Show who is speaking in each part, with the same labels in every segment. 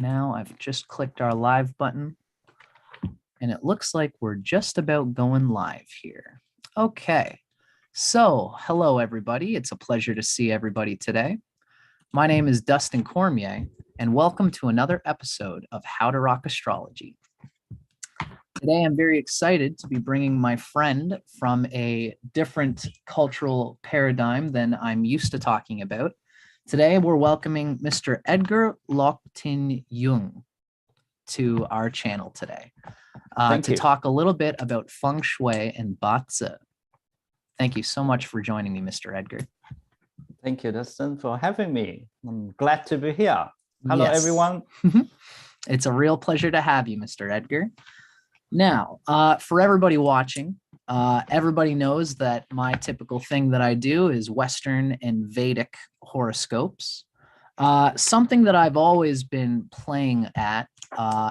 Speaker 1: Now I've just clicked our live button and it looks like we're just about going live here. Okay, so hello everybody. It's a pleasure to see everybody today. My name is Dustin Cormier and welcome to another episode of How to Rock Astrology. Today I'm very excited to be bringing my friend from a different cultural paradigm than I'm used to talking about. Today we're welcoming Mr. Edgar Lok Tin Yung to our channel today to talk a little bit about Feng Shui and Bazi. Thank you so much for joining me, Mr. Edgar.
Speaker 2: Thank you, Dustin, for having me. I'm glad to be here. Hello, everyone.
Speaker 1: It's a real pleasure to have you, Mr. Edgar. Now, for everybody watching, everybody knows that my typical thing that I do is Western and Vedic horoscopes. Something that I've always been playing at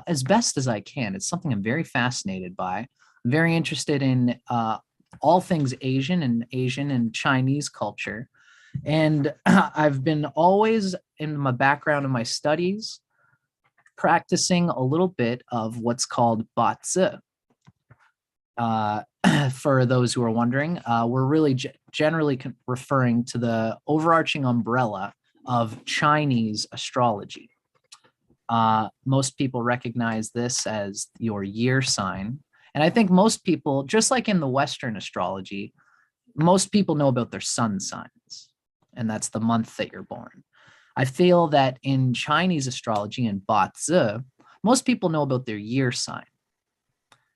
Speaker 1: as best as I can. It's something I'm very fascinated by. I'm very interested in all things Asian and Chinese culture. And I've been always in my background in my studies practicing a little bit of what's called Bazi. For those who are wondering, we're really generally referring to the overarching umbrella of Chinese astrology. Most people recognize this as your year sign. And I think most people, just like in the Western astrology, most people know about their sun signs, and that's the month that you're born. I feel that in Chinese astrology and Bazi, most people know about their year sign.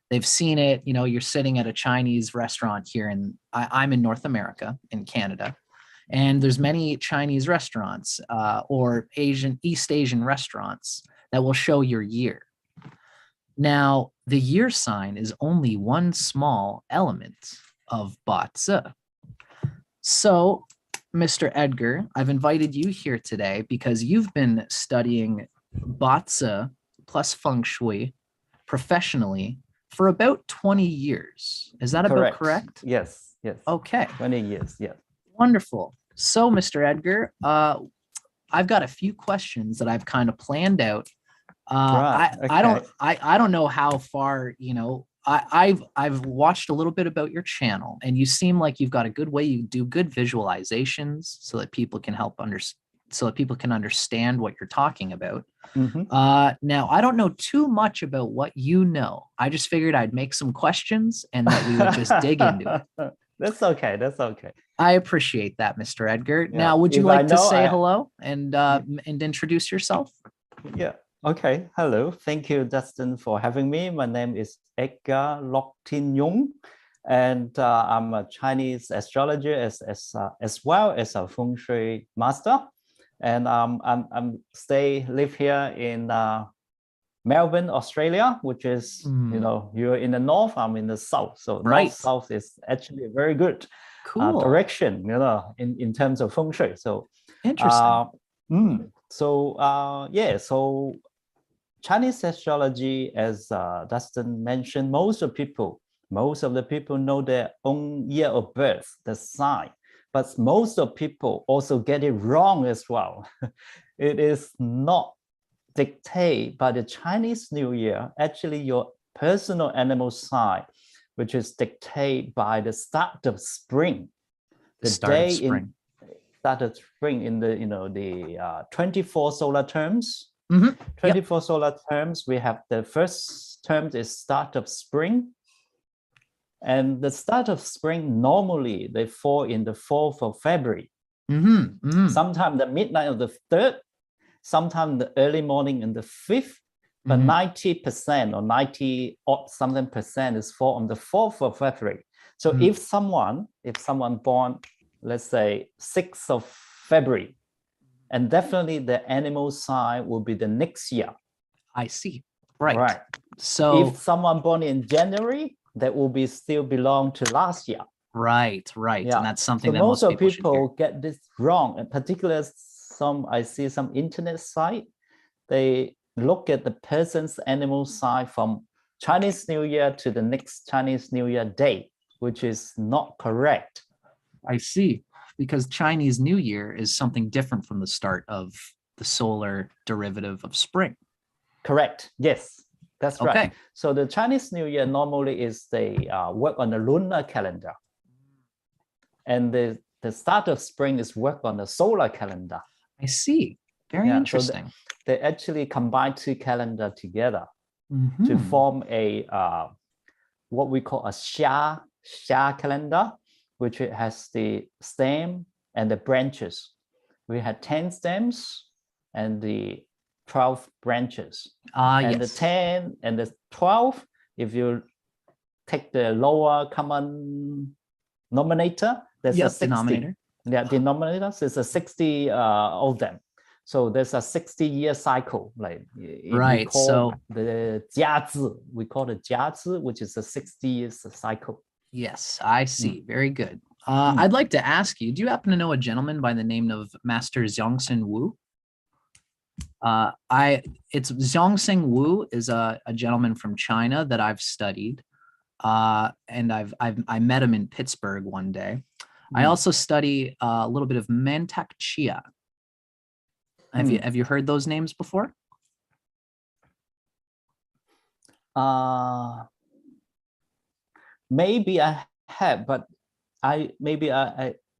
Speaker 1: They've seen it, you know, you're sitting at a Chinese restaurant here, and I'm in North America, in Canada, and there's many Chinese restaurants or East Asian restaurants that will show your year. Now, the year sign is only one small element of Bazi. So, Mr. Edgar, I've invited you here today because you've been studying Bazi plus Feng Shui professionally for about 20 years. Is that about correct?
Speaker 2: Yes.
Speaker 1: Okay.
Speaker 2: 20 years, yes.
Speaker 1: Wonderful. So, Mr. Edgar, I've got a few questions that I've kind of planned out. I don't know how far, you know, I've watched a little bit about your channel, and you seem like you've got a good way. You do good visualizations so that people can understand what you're talking about. Now, I don't know too much about what you know. I just figured I'd make some questions and that we would just dig into it.
Speaker 2: That's okay.
Speaker 1: I appreciate that, Mr. Edgar. Yeah. Now, would you like to say hello and introduce yourself?
Speaker 2: Yeah. Okay. Hello. Thank you, Dustin, for having me. My name is Edgar Lok Tin Yung, and I'm a Chinese astrologer as well as a Feng Shui master. And live here in Melbourne, Australia, which is, you know, you're in the north, I'm in the south. So north-south is actually a very good direction, you know, in terms of Feng Shui. So
Speaker 1: interesting.
Speaker 2: So Chinese astrology, as Dustin mentioned, most of the people know their own year of birth, the sign. But most of people also get it wrong as well. It is not dictated by the Chinese New Year, actually your personal animal sign, which is dictated by the start of spring. Start of spring in the, you know, the 24 solar terms. 24 solar terms, we have the first term is start of spring. And the start of spring, normally they fall in the 4th of February. Sometimes the midnight of the 3rd, sometimes the early morning in the 5th, but 90% or 90 odd something percent is fall on the 4th of February. So if someone born, let's say 6th of February, and definitely the animal sign will be the next year.
Speaker 1: I see. Right. So
Speaker 2: if someone born in January, that will be still belong to last year.
Speaker 1: Right. Yeah. And that's something that
Speaker 2: most of people get this wrong. In particular, I see some internet site, they look at the person's animal sign from Chinese New Year to the next Chinese New Year date, which is not correct.
Speaker 1: I see. Because Chinese New Year is something different from the start of the solar derivative of spring.
Speaker 2: Correct. Yes, that's
Speaker 1: Okay.
Speaker 2: right. So the Chinese New Year normally is they work on the lunar calendar. And the start of spring is work on the solar calendar.
Speaker 1: I see. Very interesting.
Speaker 2: So they actually combine two calendar together
Speaker 1: Mhm.
Speaker 2: to form a what we call a Xia calendar, which it has the stem and the branches. We had 10 stems and the 12 branches. And the
Speaker 1: Yes.
Speaker 2: 10 and the 12, if you take the lower common denominator, there's a 60.
Speaker 1: Denominator.
Speaker 2: Yeah, denominator, so it's a 60 of them. So there's a 60-year cycle, like
Speaker 1: Right.
Speaker 2: we call
Speaker 1: So
Speaker 2: the jiazi, we call it jiazi, which is a 60 years cycle.
Speaker 1: yes, I see. Very good. I'd like to ask you, do you happen to know a gentleman by the name of Master Zhongxin Wu? It's Zhongxin Wu is a gentleman from China that I've studied. And I met him in Pittsburgh one day. I also study a little bit of Mantak Chia. Have you heard those names before?
Speaker 2: Maybe I have, but I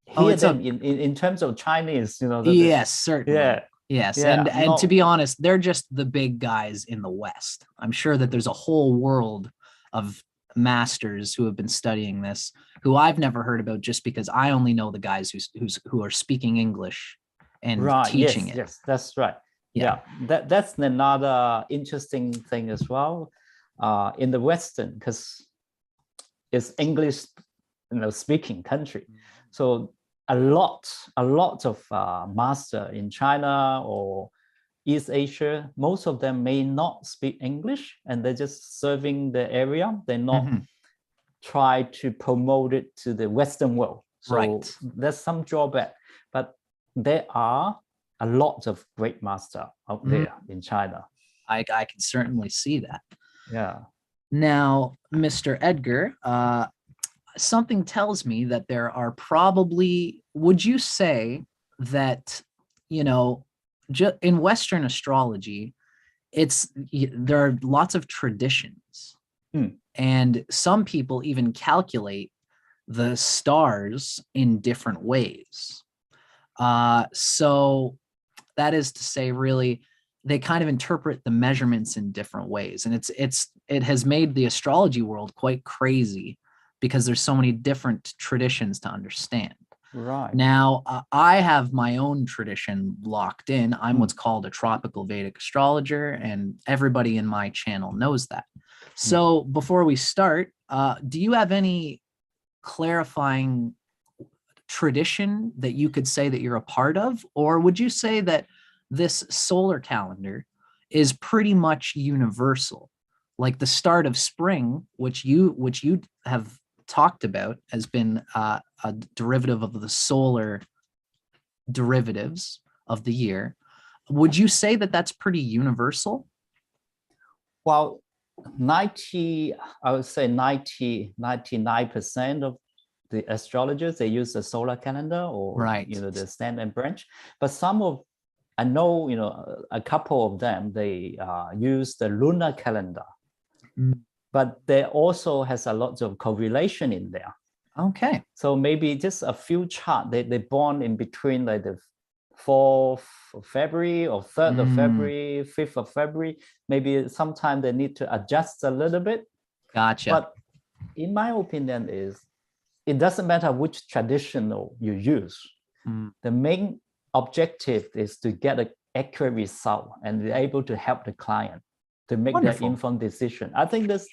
Speaker 2: hear them in terms of Chinese, you know.
Speaker 1: Yes, certainly.
Speaker 2: Yeah.
Speaker 1: Yes,
Speaker 2: yeah,
Speaker 1: and to be honest, they're just the big guys in the West. I'm sure that there's a whole world of masters who have been studying this, who I've never heard about, just because I only know the guys who are speaking English and teaching it.
Speaker 2: Yes, that's right. Yeah, that's another interesting thing as well. In the Western, because it's English, speaking country, so a lot of master in China or East Asia, most of them may not speak English, and they're just serving the area. They're not try to promote it to the Western world. So there's some drawback, but there are a lot of great master out there in China.
Speaker 1: I can certainly see that.
Speaker 2: Yeah.
Speaker 1: Now, Mr. Edgar, something tells me that there are probably, would you say that, in Western astrology, there are lots of traditions, and some people even calculate the stars in different ways. So that is to say, really, they kind of interpret the measurements in different ways, and it has made the astrology world quite crazy because there's so many different traditions to understand.
Speaker 2: Right.
Speaker 1: Now, I have my own tradition locked in. I'm what's called a tropical Vedic astrologer, and everybody in my channel knows that. So before we start, do you have any clarifying tradition that you could say that you're a part of? Or would you say that this solar calendar is pretty much universal? Like the start of spring, which you have talked about, has been a derivative of the solar derivatives of the year. Would you say that that's pretty universal?
Speaker 2: Well, I would say 99% of the astrologers, they use the solar calendar or the stem and branch. But I know a couple of them, they use the lunar calendar. But there also has a lot of correlation in there.
Speaker 1: Okay.
Speaker 2: So maybe just a few chart, they're born in between like the 4th of February or 3rd of February, 5th of February. Maybe sometime they need to adjust a little bit.
Speaker 1: Gotcha.
Speaker 2: But in my opinion it doesn't matter which traditional you use. The main objective is to get an accurate result and be able to help the client to make their informed decision. I think there's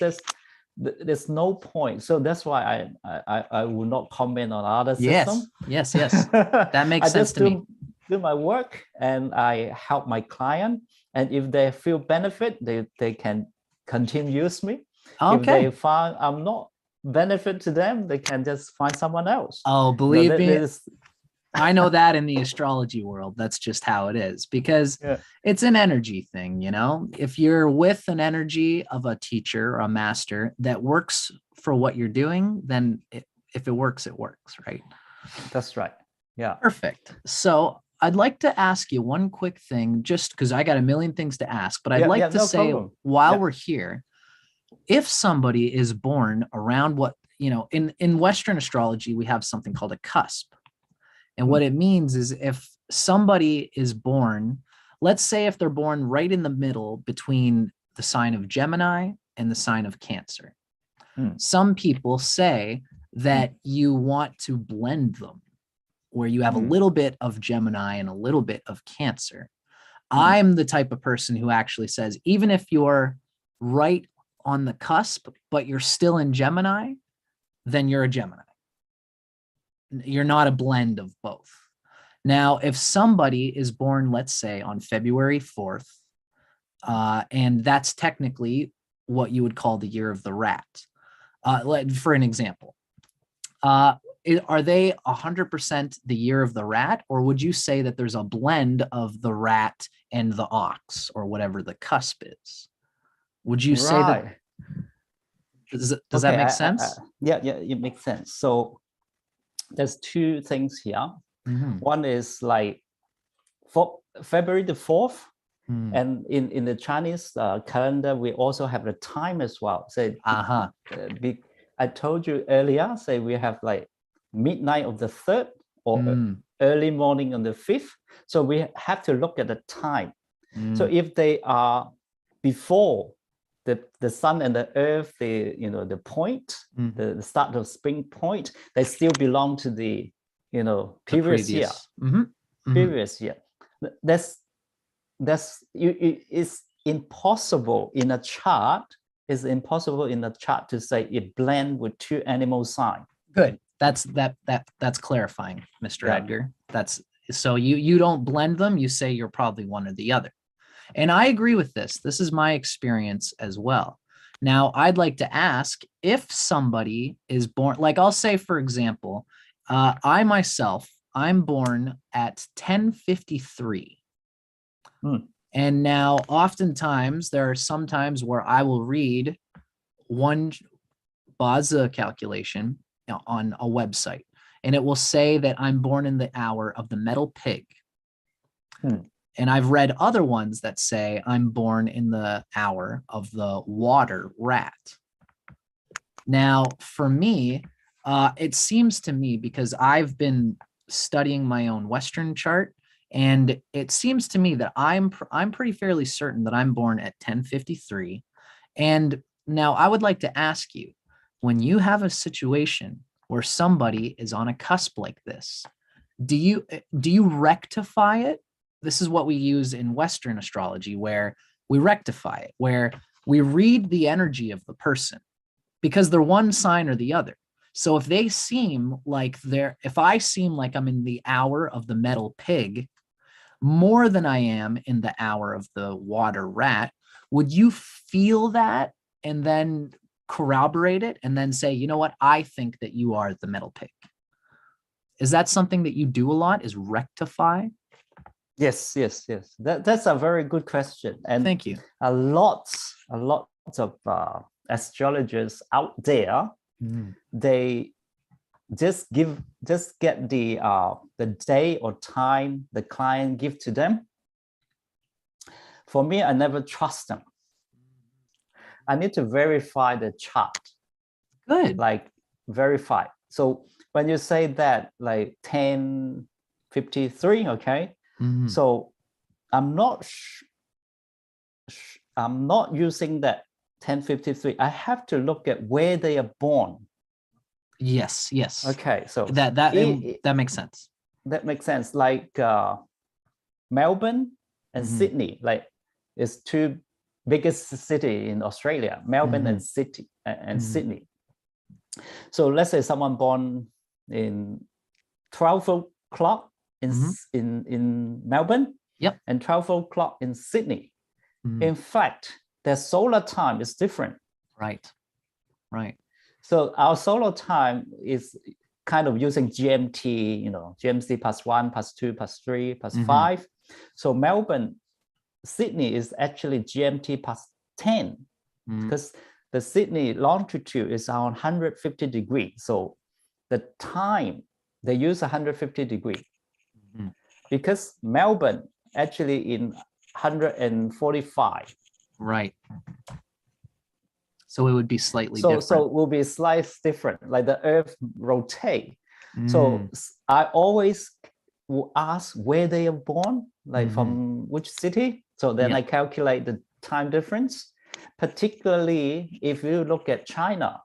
Speaker 2: no point. So that's why I will not comment on other systems.
Speaker 1: Yes. That makes sense to me.
Speaker 2: Do my work and I help my client. And if they feel benefit, they can continue use me.
Speaker 1: Okay.
Speaker 2: If they find I'm not benefit to them, they can just find someone else.
Speaker 1: Oh, believe me, I know that in the astrology world, that's just how it is, because it's an energy thing. If you're with an energy of a teacher or a master that works for what you're doing, then if it works, it works, right?
Speaker 2: That's right. Yeah.
Speaker 1: Perfect. So I'd like to ask you one quick thing, just because I got a million things to ask, but I'd
Speaker 2: Yeah,
Speaker 1: like
Speaker 2: yeah,
Speaker 1: to
Speaker 2: no
Speaker 1: say
Speaker 2: problem.
Speaker 1: while
Speaker 2: Yeah.
Speaker 1: we're here, if somebody is born around what, in Western astrology, we have something called a cusp. And what it means is if somebody is born, let's say if they're born right in the middle between the sign of Gemini and the sign of Cancer. Some people say that you want to blend them, where you have a little bit of Gemini and a little bit of Cancer. I'm the type of person who actually says, even if you're right on the cusp, but you're still in Gemini, then you're a Gemini. You're not a blend of both. Now, if somebody is born, let's say on February 4th, and that's technically what you would call the year of the rat. For an example, are they 100% the year of the rat, or would you say that there's a blend of the rat and the ox, or whatever the cusp is? Would you say that? Does that make sense?
Speaker 2: Yeah, it makes sense. So there's two things here. One is like for February the 4th, and in the Chinese calendar, we also have the time as well. So I told you earlier, say we have like midnight of the 3rd or early morning on the 5th. So we have to look at the time. So if they are before the sun and the earth, the point, the start of spring point, they still belong to the previous year. Previous year. It's impossible in a chart. It's impossible in a chart to say it blend with two animal sign.
Speaker 1: Good. That's clarifying, Mr. Edgar. That's so you don't blend them. You say you're probably one or the other. And I agree with this. This is my experience as well. Now, I'd like to ask if somebody is born, like I'll say, for example, I'm born at 10:53. And now oftentimes there are some times where I will read one Baza calculation on a website, and it will say that I'm born in the hour of the metal pig. And I've read other ones that say I'm born in the hour of the water rat. Now, for me, it seems to me, because I've been studying my own Western chart, and it seems to me that I'm pretty fairly certain that I'm born at 10:53. And now I would like to ask you, when you have a situation where somebody is on a cusp like this, do you rectify it? This is what we use in Western astrology, where we rectify it, where we read the energy of the person, because they're one sign or the other. So if I seem like I'm in the hour of the metal pig more than I am in the hour of the water rat, would you feel that and then corroborate it and then say, you know what, I think that you are the metal pig? Is that something that you do a lot, is rectify?
Speaker 2: Yes. That's a very good question. And
Speaker 1: thank you.
Speaker 2: A lot of astrologers out there, they just get the day or time the client give to them. For me, I never trust them. I need to verify the chart.
Speaker 1: Good.
Speaker 2: Like verify. So when you say that, like 10:53, okay. So I'm not using that 10:53. I have to look at where they are born.
Speaker 1: Yes.
Speaker 2: Okay, so
Speaker 1: that makes sense.
Speaker 2: That makes sense. Like Melbourne and Sydney, like it's two biggest city in Australia, Melbourne and Sydney. So let's say someone born in 12 o'clock in Melbourne, and 12 o'clock in Sydney. In fact, their solar time is different.
Speaker 1: Right.
Speaker 2: So our solar time is kind of using GMT, GMT +1, +2, +3, +5. So Melbourne, Sydney is actually GMT +10, because the Sydney longitude is around 150 degrees. So the time they use 150 degrees. because Melbourne actually in 145.
Speaker 1: Right. So it would be slightly
Speaker 2: So
Speaker 1: different.
Speaker 2: it will be slightly different, like the Earth rotate. So
Speaker 1: Mm.
Speaker 2: I always will ask where they are born, like from which city. So then
Speaker 1: Yeah.
Speaker 2: I calculate the time difference. Particularly if you look at China,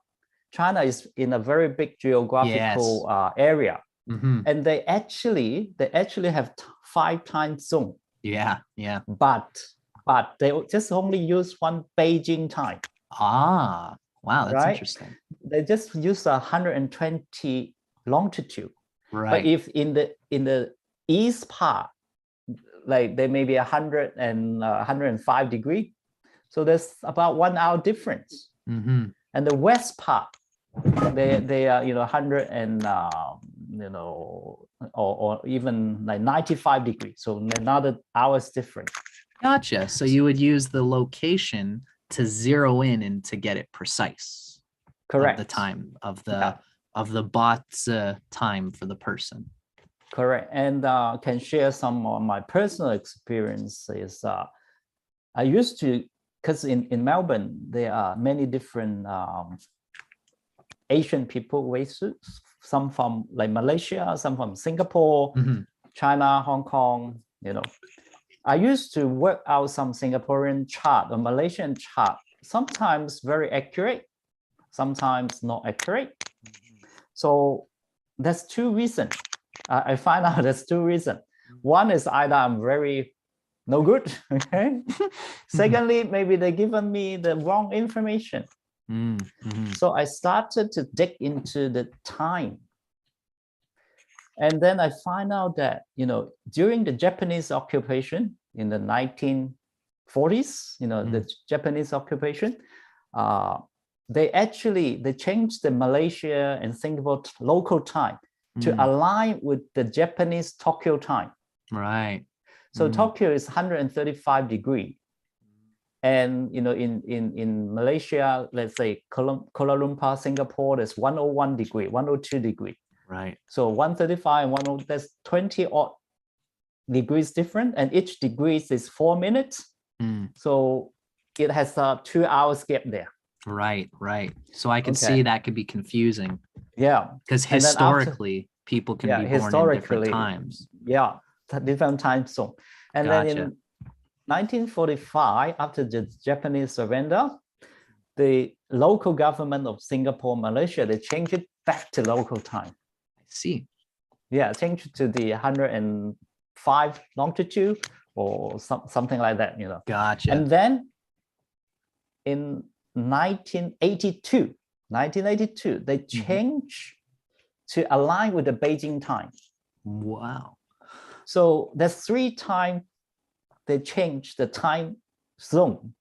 Speaker 2: China is in a very big geographical area, and they actually have 5 time zone.
Speaker 1: Yeah, yeah.
Speaker 2: But they just only use one Beijing time.
Speaker 1: Ah, wow, that's
Speaker 2: right?
Speaker 1: interesting.
Speaker 2: They just use 120 longitude.
Speaker 1: Right.
Speaker 2: But if in the east part, like they may be 100 and 105 degree, so there's about 1 hour difference. And the west part, they are 100 and or even like 95 degrees. So another hour's different.
Speaker 1: Gotcha. So you would use the location to zero in and to get it precise.
Speaker 2: Correct.
Speaker 1: Of the time of the bot's time for the person.
Speaker 2: Correct. And can share some of my personal experiences. I used to, because in Melbourne, there are many different Asian people races, some from like Malaysia, some from Singapore, China, Hong Kong, I used to work out some Singaporean chart or Malaysian chart, sometimes very accurate, sometimes not accurate. So there's 2 reasons. I find out there's 2 reasons. One is either I'm very no good, okay? Secondly, maybe they've given me the wrong information. So I started to dig into the time. And then I find out that, during the Japanese occupation in the 1940s, the Japanese occupation, they changed the Malaysia and Singapore local time to align with the Japanese Tokyo time.
Speaker 1: Right.
Speaker 2: So Tokyo is 135 degrees. And, in Malaysia, let's say Kuala Lumpur, Singapore, there's 101 degree, 102 degree.
Speaker 1: Right.
Speaker 2: So 135 and 10, that's 20 odd degrees different. And each degree is 4 minutes. So it has a 2 hours gap there.
Speaker 1: Right, right. So I can see that could be confusing.
Speaker 2: Yeah.
Speaker 1: Because historically, people can be born in different times.
Speaker 2: Yeah, different time zone. And then in 1945, after the Japanese surrender, the local government of Singapore, Malaysia, they changed it back to local time.
Speaker 1: I see.
Speaker 2: Yeah, changed to the 105 longitude or something like that,
Speaker 1: Gotcha.
Speaker 2: And then in 1982, they changed to align with the Beijing time.
Speaker 1: Wow.
Speaker 2: So there's 3 times they changed the time zone.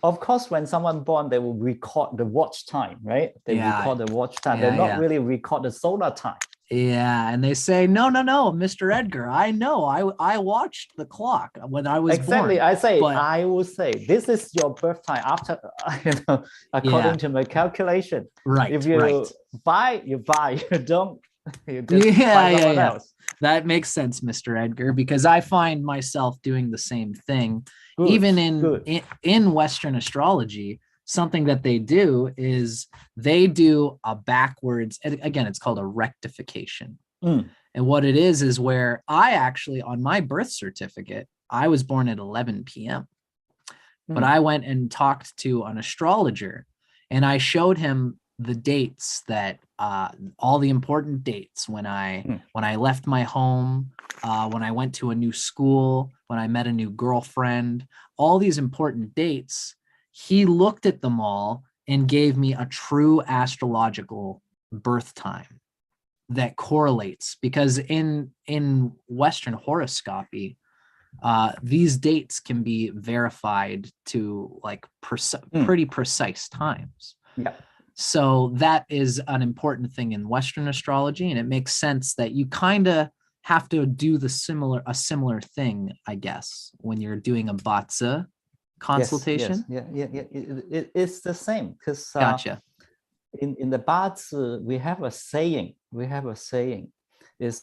Speaker 2: Of course, when someone born, they will record the watch time, right? They record the watch time. They not really record the solar time.
Speaker 1: Yeah, and they say, no, Mr. Edgar, I know. I watched the clock when I was born.
Speaker 2: I will say, this is your birth time after, according to my calculation.
Speaker 1: Right.
Speaker 2: If you buy, you buy. You don't. You just buy someone else.
Speaker 1: That makes sense, Mr. Edgar, because I find myself doing the same thing. Even in Western astrology, something that they do is they do a backwards, again, it's called a rectification. And what it is where I actually, on my birth certificate, I was born at 11 p.m. But I went and talked to an astrologer and I showed him the dates that all the important dates when I left my home, when I went to a new school, when I met a new girlfriend, all these important dates. He looked at them all and gave me a true astrological birth time that correlates, because in Western horoscopy, these dates can be verified to like pretty precise times.
Speaker 2: Yeah.
Speaker 1: So that is an important thing in Western astrology, and it makes sense that you kind of have to do a similar thing, I guess, when you're doing a Batsa consultation.
Speaker 2: Yes. It's the same because
Speaker 1: Gotcha.
Speaker 2: In the Batsa, we have a saying. Is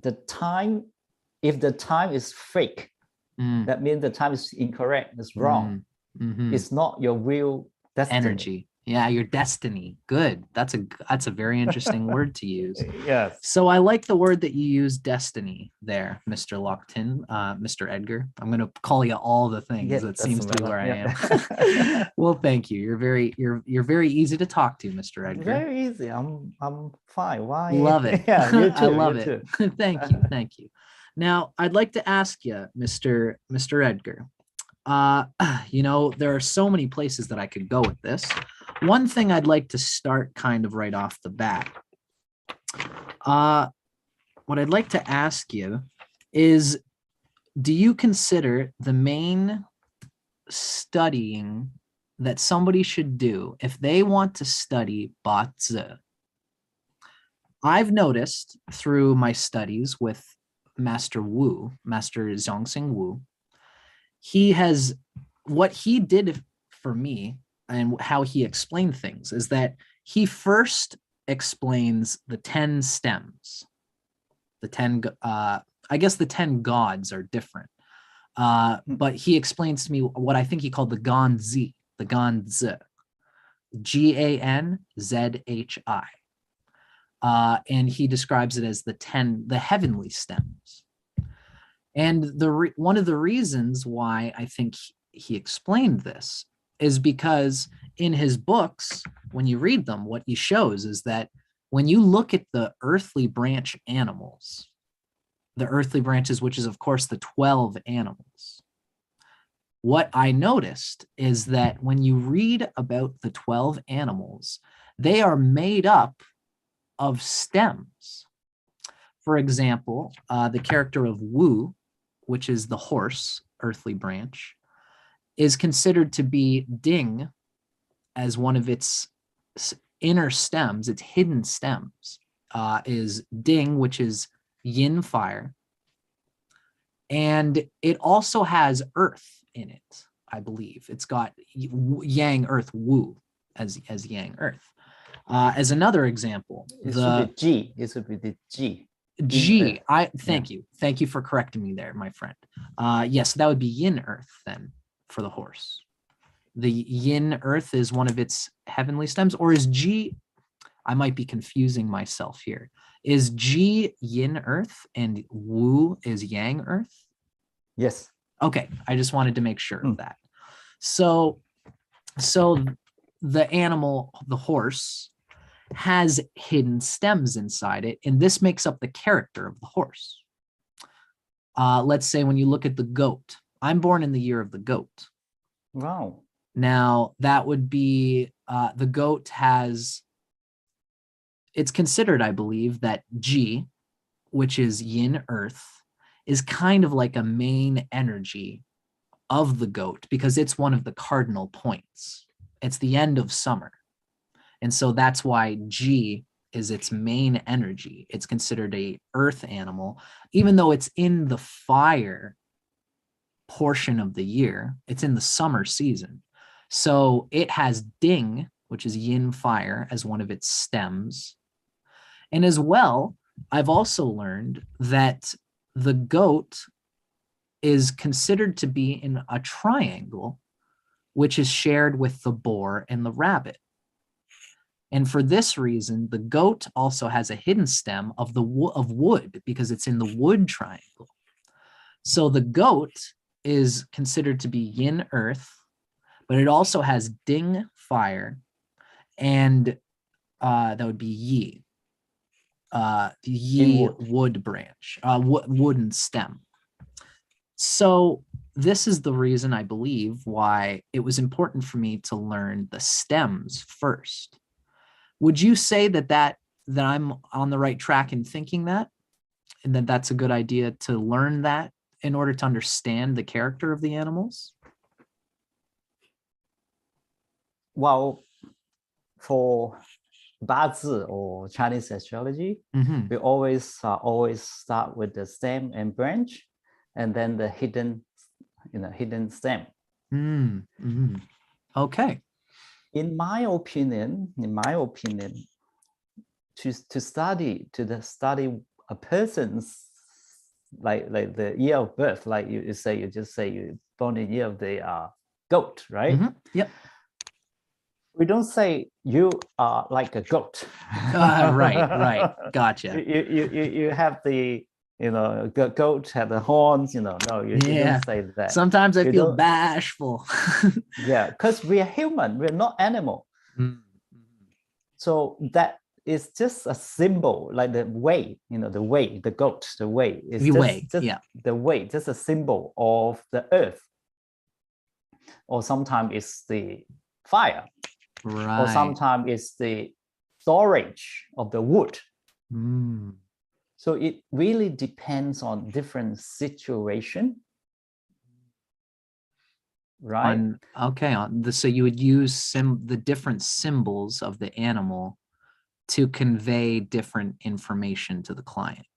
Speaker 2: the time if the time is fake, that means the time is incorrect, it's wrong. It's not your real destiny.
Speaker 1: Energy. Yeah, your destiny. Good. That's a very interesting word to use.
Speaker 2: Yes.
Speaker 1: So I like the word that you use, destiny, there, Mr. Lok Tin, Mr. Edgar. I'm going to call you all the things.
Speaker 2: Yeah,
Speaker 1: that seems to be where I am.
Speaker 2: am.
Speaker 1: Well, thank you. You're very easy to talk to, Mr. Edgar.
Speaker 2: Very easy. I'm fine. Why?
Speaker 1: Love it.
Speaker 2: Yeah, you too.
Speaker 1: I love
Speaker 2: you
Speaker 1: it.
Speaker 2: Too.
Speaker 1: Thank you. Thank you. Now, I'd like to ask you, Mr. Edgar, you know, there are so many places that I could go with this. One thing I'd like to start kind of right off the bat. What I'd like to ask you is, do you consider the main studying that somebody should do if they want to study Bazi? I've noticed through my studies with Master Zhongxing Wu, what he did for me and how he explained things is that he first explains the 10 stems, the 10, I guess the 10 gods are different. But he explains to me what I think he called the Ganzi, the Ganzi, Ganzhi. And he describes it as the heavenly stems. And one of the reasons why I think he explained this is because in his books, when you read them, what he shows is that when you look at the earthly branch animals, the earthly branches, which is of course the 12 animals, what I noticed is that when you read about the 12 animals, they are made up of stems. For example, the character of Wu, which is the horse, earthly branch, is considered to be Ding as one of its inner stems, its hidden stems, is Ding, which is yin fire. And it also has earth in it, I believe. It's got yang earth, Wu, as yang earth. As another example,
Speaker 2: it should be G. It should be the G.
Speaker 1: G. Thank you. Thank you for correcting me there, my friend. Yes, that would be yin earth then for the horse. The yin earth is one of its heavenly stems, or is G, I might be confusing myself here. Is G yin earth and Wu is yang earth?
Speaker 2: Yes.
Speaker 1: Okay, I just wanted to make sure of that. So the animal, the horse, has hidden stems inside it, and this makes up the character of the horse. Let's say when you look at the goat, I'm born in the year of the goat.
Speaker 2: Wow.
Speaker 1: Now that would be, the goat has, it's considered, I believe, that G, which is yin earth, is kind of like a main energy of the goat because it's one of the cardinal points. It's the end of summer. And so that's why G is its main energy. It's considered a earth animal, even though it's in the fire portion of the year. It's in the summer season. So it has Ding, which is yin fire, as one of its stems. And as well, I've also learned that the goat is considered to be in a triangle, which is shared with the boar and the rabbit. And for this reason, the goat also has a hidden stem of wood because it's in the wood triangle. So the goat is considered to be yin earth, but it also has Ding fire, and that would be yi. Yi wood branch, wooden stem. So this is the reason I believe why it was important for me to learn the stems first. Would you say that I'm on the right track in thinking that, and that that's a good idea to learn that in order to understand the character of the animals?
Speaker 2: Well, for Bazi or Chinese astrology, we always start with the stem and branch, and then the hidden stem.
Speaker 1: Okay.
Speaker 2: In my opinion, to study a person's like the year of birth, like you say, you just say you're born in year of the goat, right?
Speaker 1: Yep.
Speaker 2: We don't say you are like a goat.
Speaker 1: Right. Gotcha.
Speaker 2: You have the, goat have the horns, no, you don't say that.
Speaker 1: Sometimes I
Speaker 2: You
Speaker 1: feel
Speaker 2: don't-
Speaker 1: bashful.
Speaker 2: Yeah, because we are human, we're not animal. So that is just a symbol, like the way, the way, the goat, the way is just the way, just a symbol of the earth. Or sometimes it's the fire.
Speaker 1: Right.
Speaker 2: Or sometimes it's the storage of the wood. So it really depends on different situation, right?
Speaker 1: So you would use the different symbols of the animal to convey different information to the client.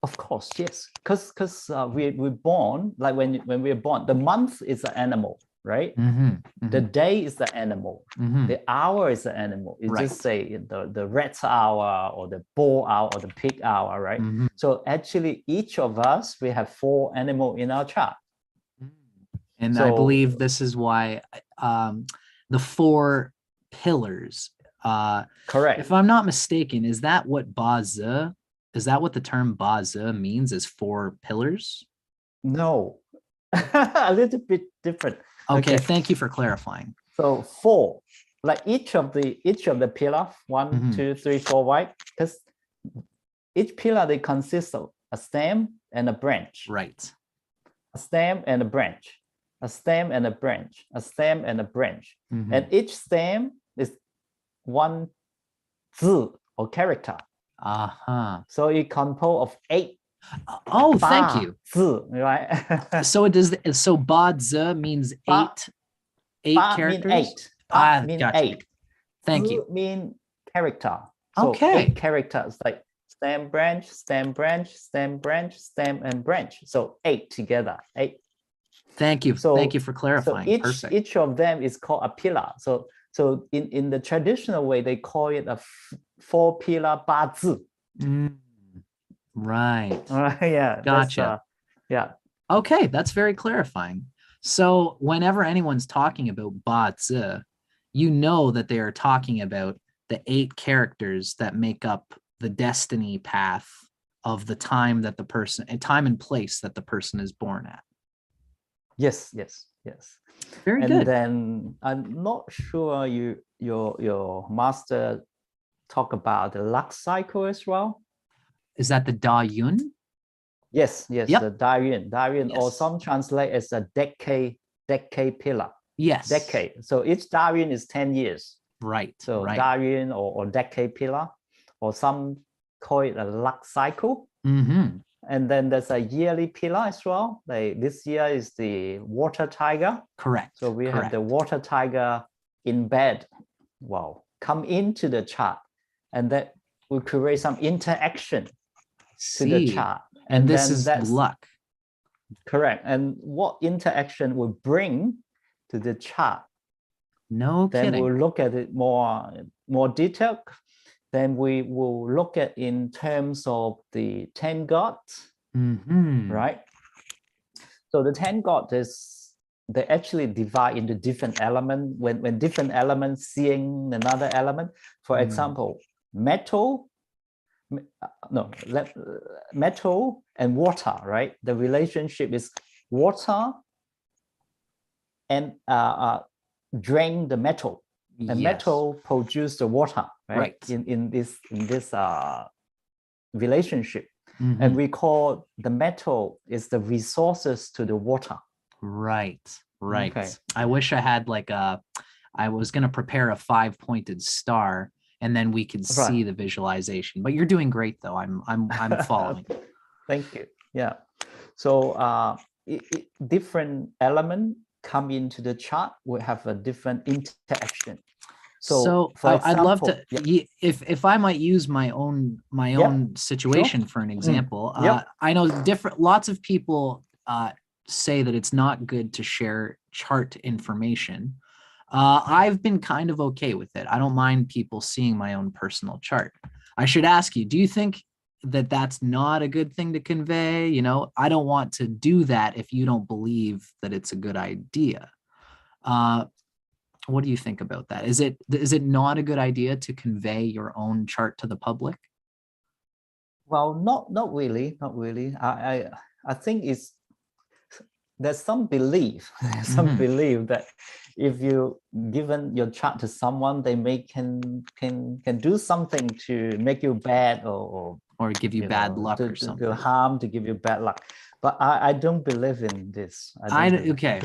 Speaker 2: Of course, yes, because we're born, like when we're born, the month is the animal, right? The day is the animal. The hour is the animal. You just say the red hour or the bull hour or the pig hour, right? So actually, each of us, we have 4 animals in our chart.
Speaker 1: And I believe this is why the 4 pillars.
Speaker 2: Correct.
Speaker 1: If I'm not mistaken, is that what Bazi? Is that what the term Bazi means? Is 4 pillars?
Speaker 2: No, a little bit different.
Speaker 1: Okay, thank you for clarifying.
Speaker 2: So 4, like each of the pillar, 1, 2, 3, 4, right? Because each pillar, they consist of a stem and a branch.
Speaker 1: Right.
Speaker 2: A stem and a branch. A stem and a branch. A stem and a branch. And each stem is 1 zi or character. So it composed of 8.
Speaker 1: Oh, thank you.
Speaker 2: Zi, right?
Speaker 1: So it does. So Bazi means 8. 8 characters.
Speaker 2: Mean 8. Ba mean
Speaker 1: gotcha.
Speaker 2: 8.
Speaker 1: Thank
Speaker 2: Zi
Speaker 1: you.
Speaker 2: Mean character. So 8 characters, like stem, branch, stem, branch, stem, branch, stem, and branch. So 8 together. 8.
Speaker 1: Thank you. Thank you for clarifying.
Speaker 2: So each of them is called a pillar. So in the traditional way, they call it a 4 pillar Bazi.
Speaker 1: Right.
Speaker 2: Yeah.
Speaker 1: Gotcha.
Speaker 2: Yeah.
Speaker 1: Okay, that's very clarifying. So whenever anyone's talking about Bazi, you know that they are talking about the 8 characters that make up the destiny path of the time that the person, a time and place that the person is born at.
Speaker 2: Yes.
Speaker 1: Very good.
Speaker 2: And then I'm not sure your master talk about the Lux Cycle as well.
Speaker 1: Is that the Da Yun?
Speaker 2: Yes, the Darian, yes. Or some translate as a decade pillar.
Speaker 1: Yes.
Speaker 2: Decade. So each Darian is 10 years.
Speaker 1: Right.
Speaker 2: So Darian or decade pillar, or some call it a Lux Cycle. And then there's a yearly pillar as well. Like this year is the water tiger.
Speaker 1: Correct.
Speaker 2: So we have the water tiger in bed. Wow. Come into the chart, and that will create some interaction to the chart.
Speaker 1: And this is luck.
Speaker 2: Correct. And what interaction will bring to the chart?
Speaker 1: No kidding.
Speaker 2: Then we'll look at it more detailed. Then we will look at in terms of the 10 gods, right? So the 10 gods they actually divide into different elements. When different elements seeing another element, for example, metal and water, right? The relationship is water and drain the metal, and metal produce the water, right? In this relationship, and we call the metal is the resources to the water.
Speaker 1: Right. Okay. I wish I had I was going to prepare a 5-pointed star, and then we could see the visualization. But you're doing great, though. I'm following.
Speaker 2: Thank you. Yeah. So different element come into the chart will have a different interaction.
Speaker 1: So for example, I'd love to, if I might use my own situation for an example. I know lots of people say that it's not good to share chart information. I've been kind of okay with it. I don't mind people seeing my own personal chart. I should ask you, do you think that that's not a good thing to convey. You know, I don't want to do that if you don't believe that it's a good idea. What do you think about that? Is it not a good idea to convey your own chart to the public?
Speaker 2: Well, not really, not really. I think there's some belief, that if you given your chart to someone, they can do something to make you bad or
Speaker 1: give you bad luck or something.
Speaker 2: To harm, to give you bad luck. But I don't believe in this.
Speaker 1: Okay.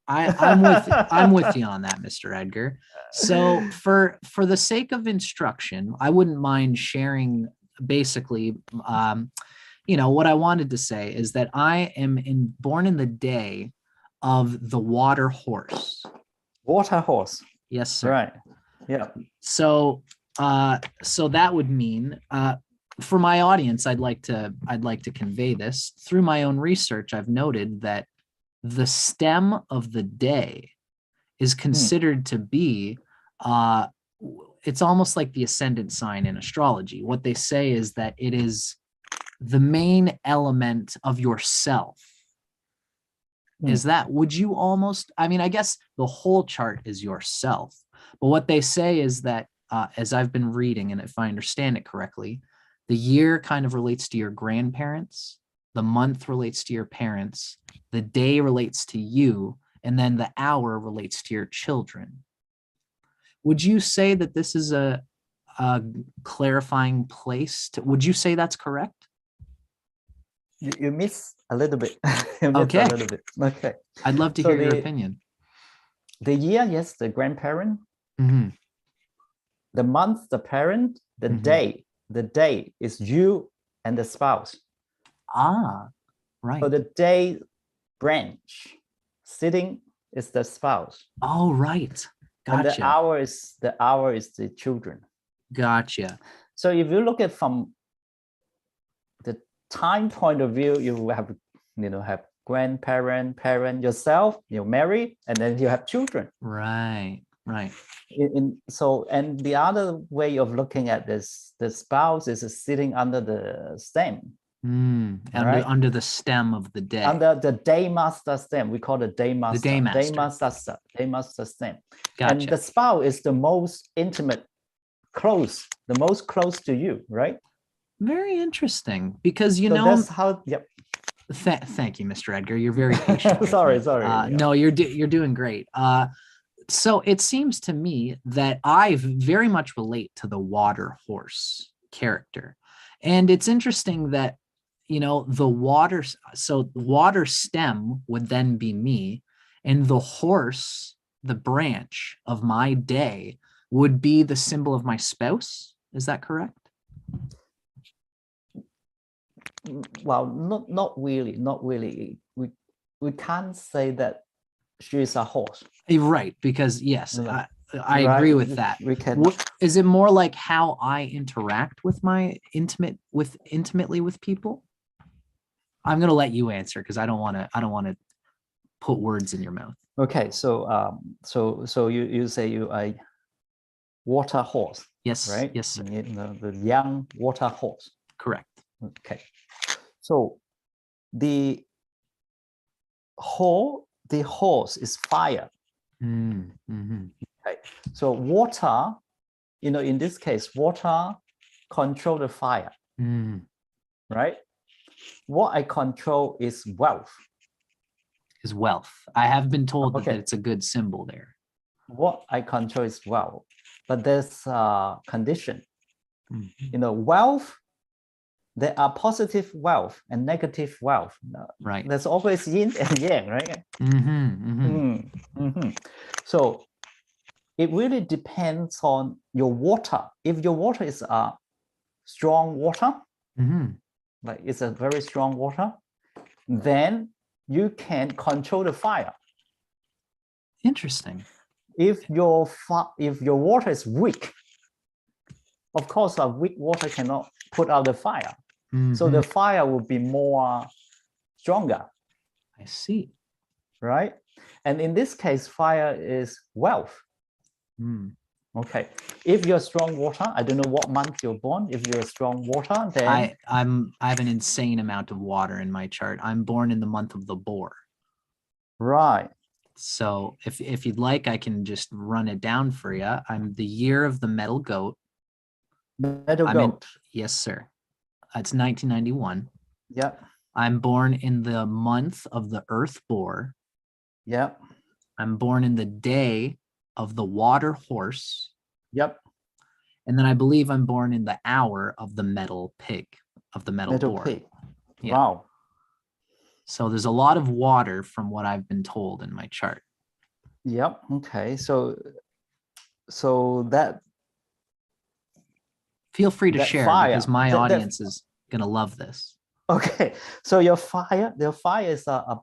Speaker 1: I'm with you on that, Mr. Edgar. So for the sake of instruction, I wouldn't mind sharing basically, you know, what I wanted to say is that I am born in the day of the water horse.
Speaker 2: Water horse.
Speaker 1: Yes, sir.
Speaker 2: Right. Yeah.
Speaker 1: So so that would mean for my audience, I'd like to convey this. Through my own research, I've noted that the stem of the day is considered to be it's almost like the ascendant sign in astrology. What they say is that it is the main element of yourself. Is that, would you almost, I mean, I guess the whole chart is yourself, but what they say is that as I've been reading, and if I understand it correctly, the year kind of relates to your grandparents, the month relates to your parents, the day relates to you, and then the hour relates to your children. Would you say that this is a clarifying place would you say that's correct?
Speaker 2: You miss a little bit.
Speaker 1: Okay.
Speaker 2: A little bit. Okay.
Speaker 1: I'd love to hear your opinion.
Speaker 2: The year, yes, the grandparent. The month, the parent. The day is you and the spouse.
Speaker 1: Ah, right.
Speaker 2: So the day branch sitting is the spouse.
Speaker 1: Oh, right. Gotcha.
Speaker 2: And the hour is the children. Gotcha. So if you look at from the time point of view, you have, have grandparent, parent, yourself, you marry, and then you have children. Right. So, and the other way of looking at this, the spouse is sitting under the stem. Right? Under the stem of the day. Under the day master stem. We call it day master. The day master stem. Gotcha. And the spouse is the most intimate, the most close to you, right? Very interesting. Because that's how, yep. Thank you, Mr. Edgar. You're very patient. Sorry. No, you're doing great. So it seems to me that I very much relate to the water horse character. And it's interesting that, the water stem would then be me, and the horse, the branch of my day, would be the symbol of my spouse. Is that correct? Well, not really. We can't say that she is a horse. Right, because yes, I agree with that. We can. Is it more like how I interact with my intimately with people? I'm going to let you answer because I don't want to put words in your mouth. Okay, so you say you are water horse. Yes, right? Yes, sir. The young water horse. Correct. Okay. So the horse is fire. Okay. So water, in this case, water control the fire. Right? What I control is wealth. I have been told that it's a good symbol there. What I control is wealth, but there's a condition. Wealth, there are positive wealth and negative wealth. Right. There's always yin and yang, right? So it really depends on your water. If your water is a strong water, like it's a very strong water, then you can control the fire. Interesting. If your water is weak, of course, a weak water cannot put out the fire. So the fire will be more stronger. I see. Right? And in this case, fire is wealth. Okay. If you're strong water, I don't know what month you're born. If you're strong water, then
Speaker 1: I have an insane amount of water in my chart. I'm born in the month of the boar.
Speaker 2: right.
Speaker 1: So if you'd like, I can just run it down for you. I'm the year of the metal goat.
Speaker 2: Metal
Speaker 1: I'm in,
Speaker 2: goat.
Speaker 1: yes, sir. It's 1991.
Speaker 2: Yeah.
Speaker 1: I'm born in the month of the earth boar.
Speaker 2: Yeah.
Speaker 1: I'm born in the day of the water horse.
Speaker 2: Yep.
Speaker 1: And then I believe I'm born in the hour of the metal pig, of the metal boar.
Speaker 2: Pig.
Speaker 1: Yeah.
Speaker 2: Wow.
Speaker 1: So there's a lot of water from what I've been told in my chart.
Speaker 2: Yep. Okay. So that
Speaker 1: Feel free to
Speaker 2: that
Speaker 1: share
Speaker 2: fire,
Speaker 1: because my
Speaker 2: that-
Speaker 1: audience is gonna love this.
Speaker 2: okay. So your fire is a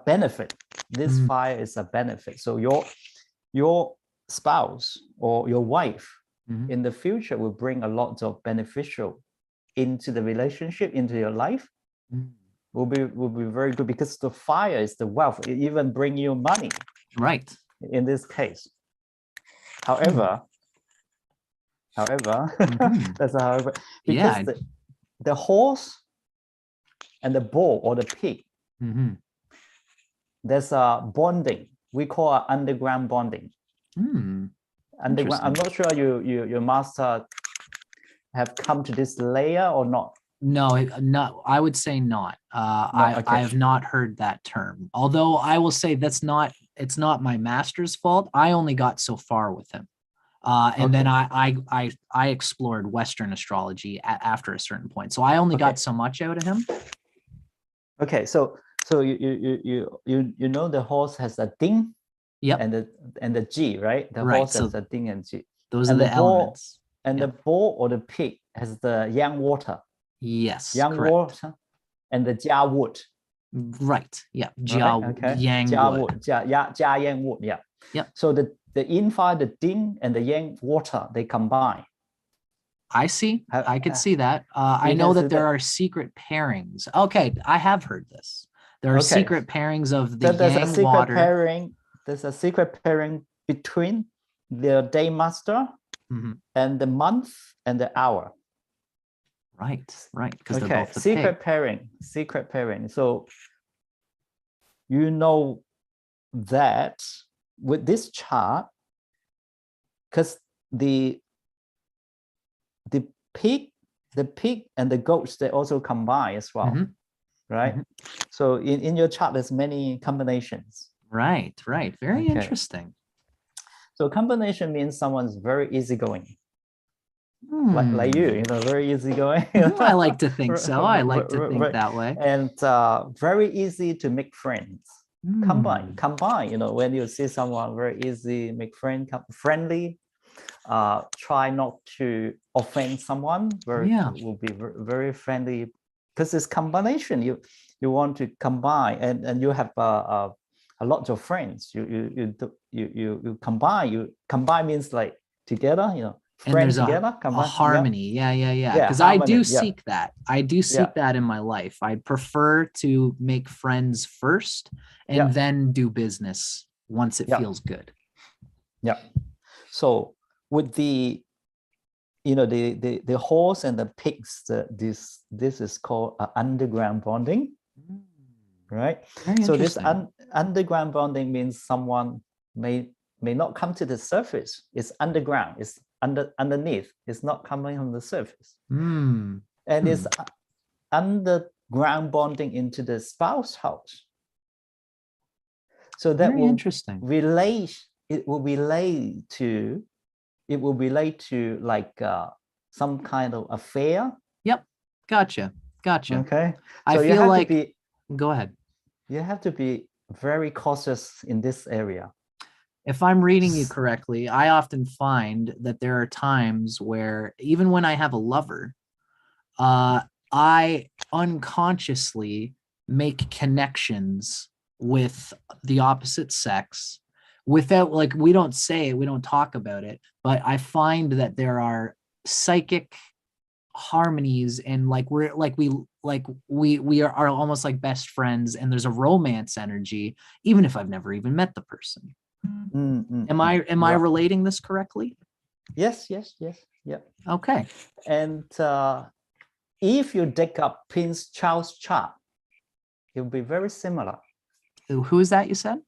Speaker 2: benefit. This fire is a benefit. So your spouse or your wife in the future will bring a lot of beneficial into the relationship, into your life. Will be very good because the fire is the wealth. It even bring you money.
Speaker 1: Right.
Speaker 2: In this case. However, that's a however, because the horse and the bull or the pig, there's a bonding. We call it underground bonding. Underground. I'm not sure your master have come to this layer or not.
Speaker 1: No, I would say not. I have not heard that term. Although I will say it's not my master's fault. I only got so far with him. And then I explored Western astrology after a certain point. So I only got so much out of him.
Speaker 2: Okay, so you know the horse has a ding, and the G, right? The horse has a ding and G.
Speaker 1: Those are the elements.
Speaker 2: And the bull or the pig has the yang water.
Speaker 1: Yes,
Speaker 2: yang
Speaker 1: correct.
Speaker 2: water and the jia wood.
Speaker 1: Right. Yeah.
Speaker 2: Yang wood. Jia yang wood. Yeah.
Speaker 1: Yeah.
Speaker 2: So the yin fire, the ding, and the yang water, they combine.
Speaker 1: I see. I could see that. I know that there are secret pairings. Okay, I have heard this. There are secret pairings of the yang water.
Speaker 2: There's a secret pairing between the day master and the month and the hour.
Speaker 1: Right. Because they're both the
Speaker 2: secret pairing. So you know that with this chart, because the pig and the goats, they also combine as well, right? So in your chart, there's many combinations.
Speaker 1: Right. Very interesting.
Speaker 2: So combination means someone's very easygoing. Like you know, very easygoing.
Speaker 1: I like to think so. I like to think that way.
Speaker 2: And very easy to make friends. Combine. You know, when you see someone very easy, make friendly. Try not to offend someone. Will be very friendly because it's combination. You want to combine, and you have a lot of friends. You combine. You combine means like together. You know.
Speaker 1: And there's a harmony. Yeah. Because I do seek that. I do seek that in my life. I prefer to make friends first and then do business once it feels good.
Speaker 2: Yeah. So with the horse and the pigs, this is called underground bonding, right? So this underground bonding means someone may not come to the surface. It's underground. It's underneath. It's not coming from the surface. And it's underground bonding into the spouse house. So that will relate. It will relate to like some kind of affair.
Speaker 1: Yep. Gotcha.
Speaker 2: Okay.
Speaker 1: I feel like go ahead.
Speaker 2: You have to be very cautious in this area.
Speaker 1: If I'm reading you correctly, I often find that there are times where even when I have a lover, I unconsciously make connections with the opposite sex without, like, we don't say it, we don't talk about it, but I find that there are psychic harmonies and we are almost like best friends, and there's a romance energy even if I've never even met the person. Am I relating this correctly?
Speaker 2: Yes, yes, yes. Yeah.
Speaker 1: Okay.
Speaker 2: And if you dig up Prince Charles' chart, it will be very similar.
Speaker 1: Who is that you said?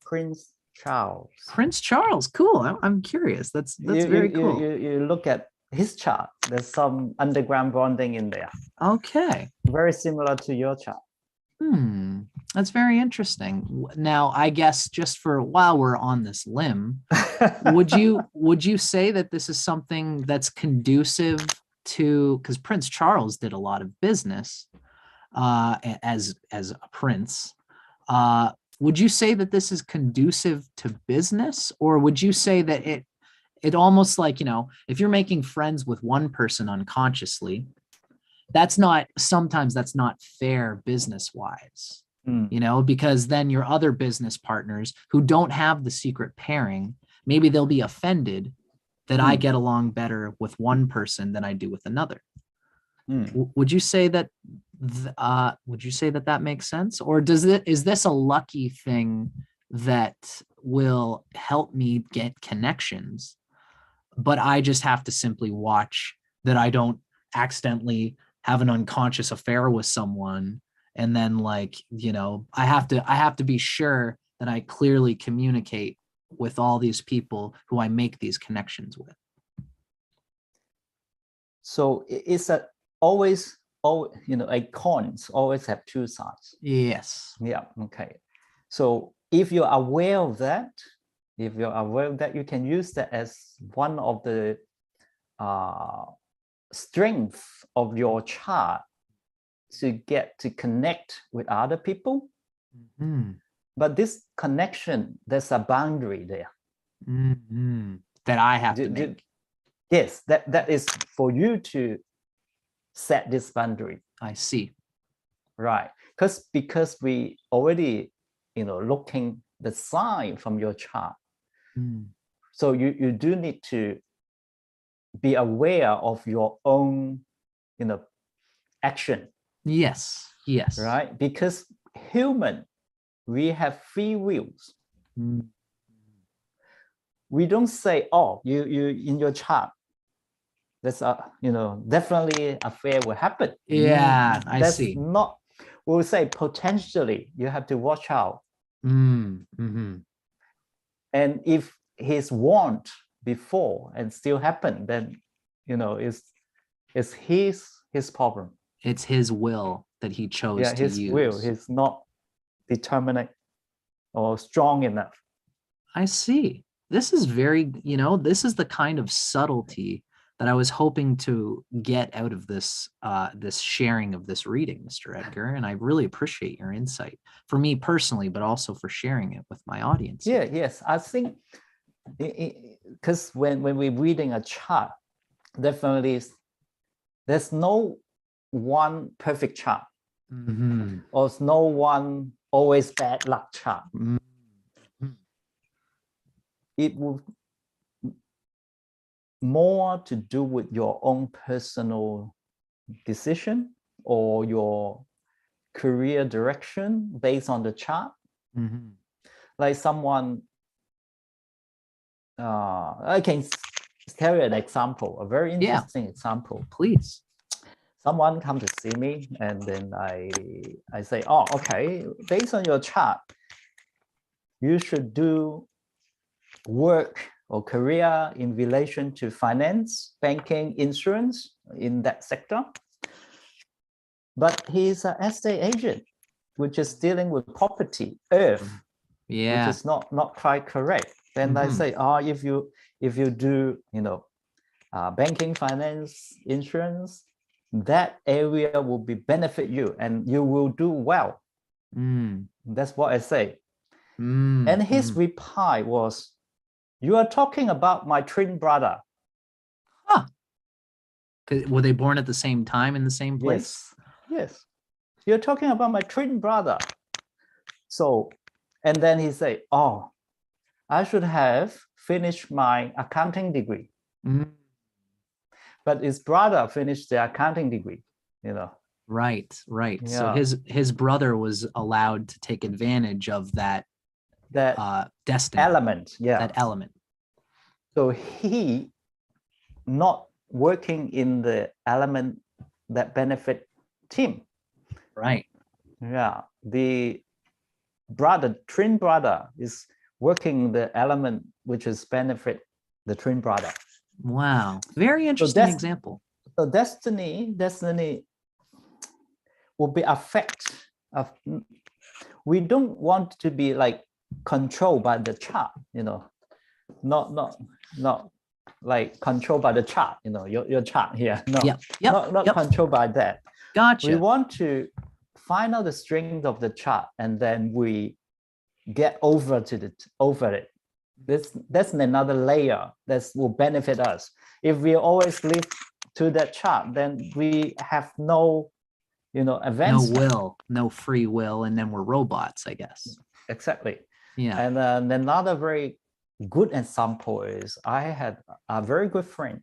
Speaker 2: Prince Charles.
Speaker 1: Prince Charles. Cool. I'm curious. That's very cool.
Speaker 2: You look at his chart. There's some underground bonding in there.
Speaker 1: Okay.
Speaker 2: Very similar to your chart.
Speaker 1: That's very interesting. Now, I guess just for while we're on this limb, would you say that this is something that's conducive to, because Prince Charles did a lot of business as a prince. Would you say that this is conducive to business, or would you say that it almost like, if you're making friends with one person unconsciously, sometimes that's not fair business wise, because then your other business partners who don't have the secret pairing, maybe they'll be offended that I get along better with one person than I do with another. Would you say that that makes sense? Or is this a lucky thing that will help me get connections, but I just have to simply watch that I don't accidentally have an unconscious affair with someone, and then I have to be sure that I clearly communicate with all these people who I make these connections with?
Speaker 2: So it's always a coins always have two sides.
Speaker 1: Yes.
Speaker 2: Yeah. Okay. So if you're aware of that, you can use that as one of the strengths of your chart to get to connect with other people. But this connection, there's a boundary there
Speaker 1: that I have to make.
Speaker 2: Yes, that is for you to set this boundary.
Speaker 1: I see.
Speaker 2: Right. Because we already, looking the sign from your chart. So you do need to be aware of your own, action.
Speaker 1: Yes. Yes.
Speaker 2: Right. Because human, we have free wills. We don't say, oh, you in your chart, that's definitely affair will happen.
Speaker 1: Yeah, I
Speaker 2: that's
Speaker 1: see.
Speaker 2: Not, we'll say potentially you have to watch out. And if he's warned before and still happen, then it's his problem.
Speaker 1: It's his will that he chose to
Speaker 2: his
Speaker 1: use.
Speaker 2: will. He's not determined or strong enough.
Speaker 1: I see. This is very, this is the kind of subtlety that I was hoping to get out of this this sharing of this reading, Mr. Edgar, and I really appreciate your insight for me personally, but also for sharing it with my audience.
Speaker 2: Yes, I think because when we're reading a chart, definitely there's no one perfect chart, or no one always bad luck chart. It will more to do with your own personal decision or your career direction based on the chart. Like someone, I can tell you an example, a very interesting example.
Speaker 1: Please.
Speaker 2: Someone come to see me, and then I say, oh, okay, based on your chart, you should do work or career in relation to finance, banking, insurance, in that sector. But he's an estate agent, which is dealing with property, earth, which is not quite correct. Then I say, if you do, banking, finance, insurance, that area will benefit you and you will do well. That's what I say. And his reply was, you are talking about my twin brother.
Speaker 1: Were they born at the same time in the same place?
Speaker 2: Yes. You're talking about my twin brother. So, and then he said, oh, I should have finished my accounting degree. But his brother finished the accounting degree,
Speaker 1: Right.
Speaker 2: Yeah.
Speaker 1: So his brother was allowed to take advantage of that destiny
Speaker 2: element. Yeah.
Speaker 1: That element.
Speaker 2: So he not working in the element that benefit team.
Speaker 1: Right.
Speaker 2: Yeah, the twin brother is working the element which is benefit the twin brother.
Speaker 1: Wow. Very interesting example.
Speaker 2: So destiny will be affect of. We don't want to be like controlled by the chart, not like controlled by the chart, your chart here. No, not controlled by that.
Speaker 1: Gotcha.
Speaker 2: We want to find out the strength of the chart, and then we get over it. That's another layer that will benefit us. If we always live to that chart, then we have no, advancement.
Speaker 1: No will, no free will, and then we're robots, I guess.
Speaker 2: Exactly.
Speaker 1: Yeah.
Speaker 2: And another very good example is I had a very good friend.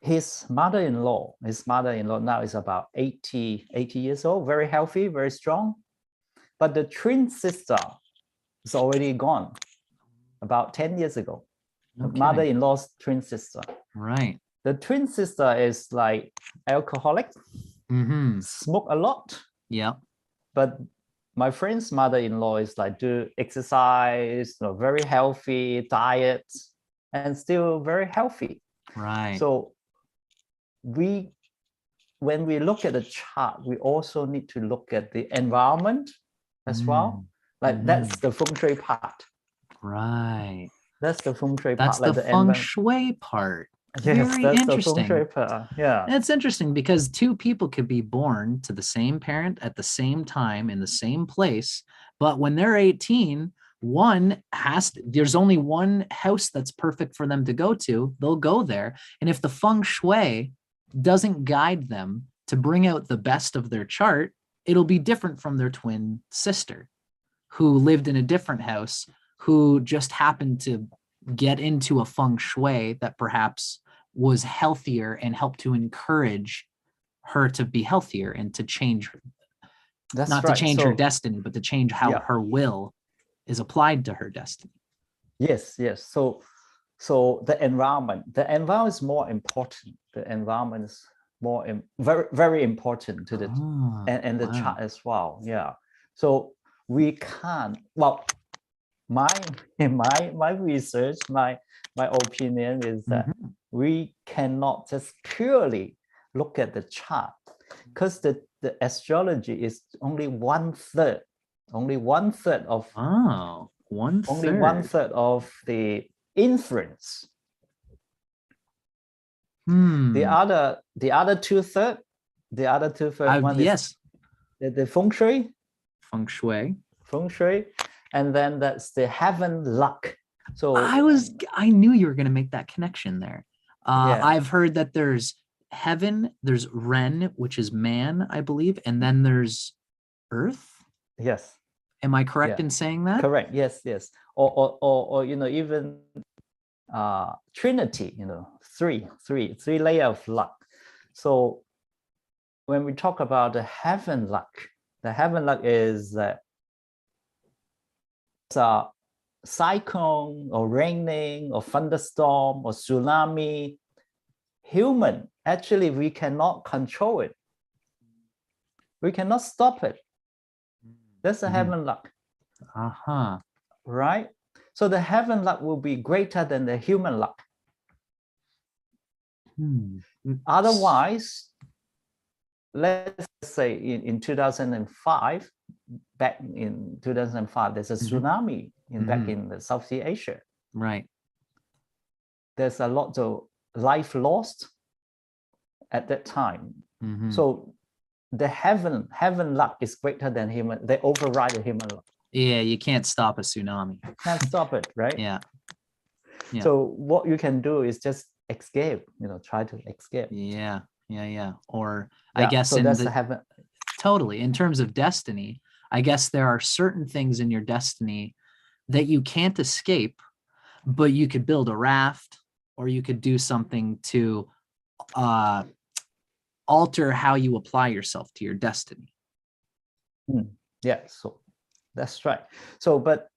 Speaker 2: His mother-in-law now is about 80 years old, very healthy, very strong. But the twin sister is already gone about 10 years ago.
Speaker 1: No kidding.
Speaker 2: Mother-in-law's twin sister.
Speaker 1: Right.
Speaker 2: The twin sister is like alcoholic, smoke a lot.
Speaker 1: Yeah.
Speaker 2: But my friend's mother-in-law is like do exercise, very healthy diet, and still very healthy.
Speaker 1: Right.
Speaker 2: So when we look at the chart, we also need to look at the environment as well. Like that's the Feng Shui part.
Speaker 1: Right.
Speaker 2: That's the Feng Shui
Speaker 1: part. That's
Speaker 2: like
Speaker 1: the Feng Shui part.
Speaker 2: Yes,
Speaker 1: very
Speaker 2: that's
Speaker 1: interesting.
Speaker 2: The Feng Shui part. Yeah.
Speaker 1: It's interesting because two people could be born to the same parent at the same time in the same place, but when they're 18, there's only one house that's perfect for them to go to. They'll go there. And if the Feng Shui doesn't guide them to bring out the best of their chart, it'll be different from their twin sister who lived in a different house, who just happened to get into a Feng Shui that perhaps was healthier and helped to encourage her to be healthier and to change, to change her destiny, but to change how her will is applied to her destiny.
Speaker 2: Yes. So the environment is more important. The environment is very, very important to the and the chart as well. Yeah. So we can't, my research, my opinion is that we cannot just purely look at the chart, because the astrology is only one third of only one third of the influence. The other two third one is the Feng Shui, and then that's the heaven luck. So
Speaker 1: I knew you were going to make that connection there. I've heard that there's heaven, there's Ren, which is man, I believe, and then there's earth.
Speaker 2: Yes.
Speaker 1: Am I correct in saying that?
Speaker 2: Correct. Yes. Or even Trinity, three layer of luck. So when we talk about the heaven luck is that it's a cyclone or raining or thunderstorm or tsunami. Human, actually, we cannot control it. We cannot stop it. That's the heaven luck. Right? So the heaven luck will be greater than the human luck. Otherwise, let's say in 2005, back in 2005, there's a tsunami back in the Southeast Asia.
Speaker 1: Right.
Speaker 2: There's a lot of life lost at that time. So the heaven luck is greater than human. They override the human luck.
Speaker 1: Yeah, you can't stop a tsunami.
Speaker 2: Can't stop it, right?
Speaker 1: Yeah.
Speaker 2: So what you can do is just escape, try to escape.
Speaker 1: Yeah. Or I guess
Speaker 2: so that's the heaven.
Speaker 1: Totally. In terms of destiny, I guess there are certain things in your destiny that you can't escape, but you could build a raft, or you could do something to alter how you apply yourself to your destiny.
Speaker 2: Yeah, so that's right. So, but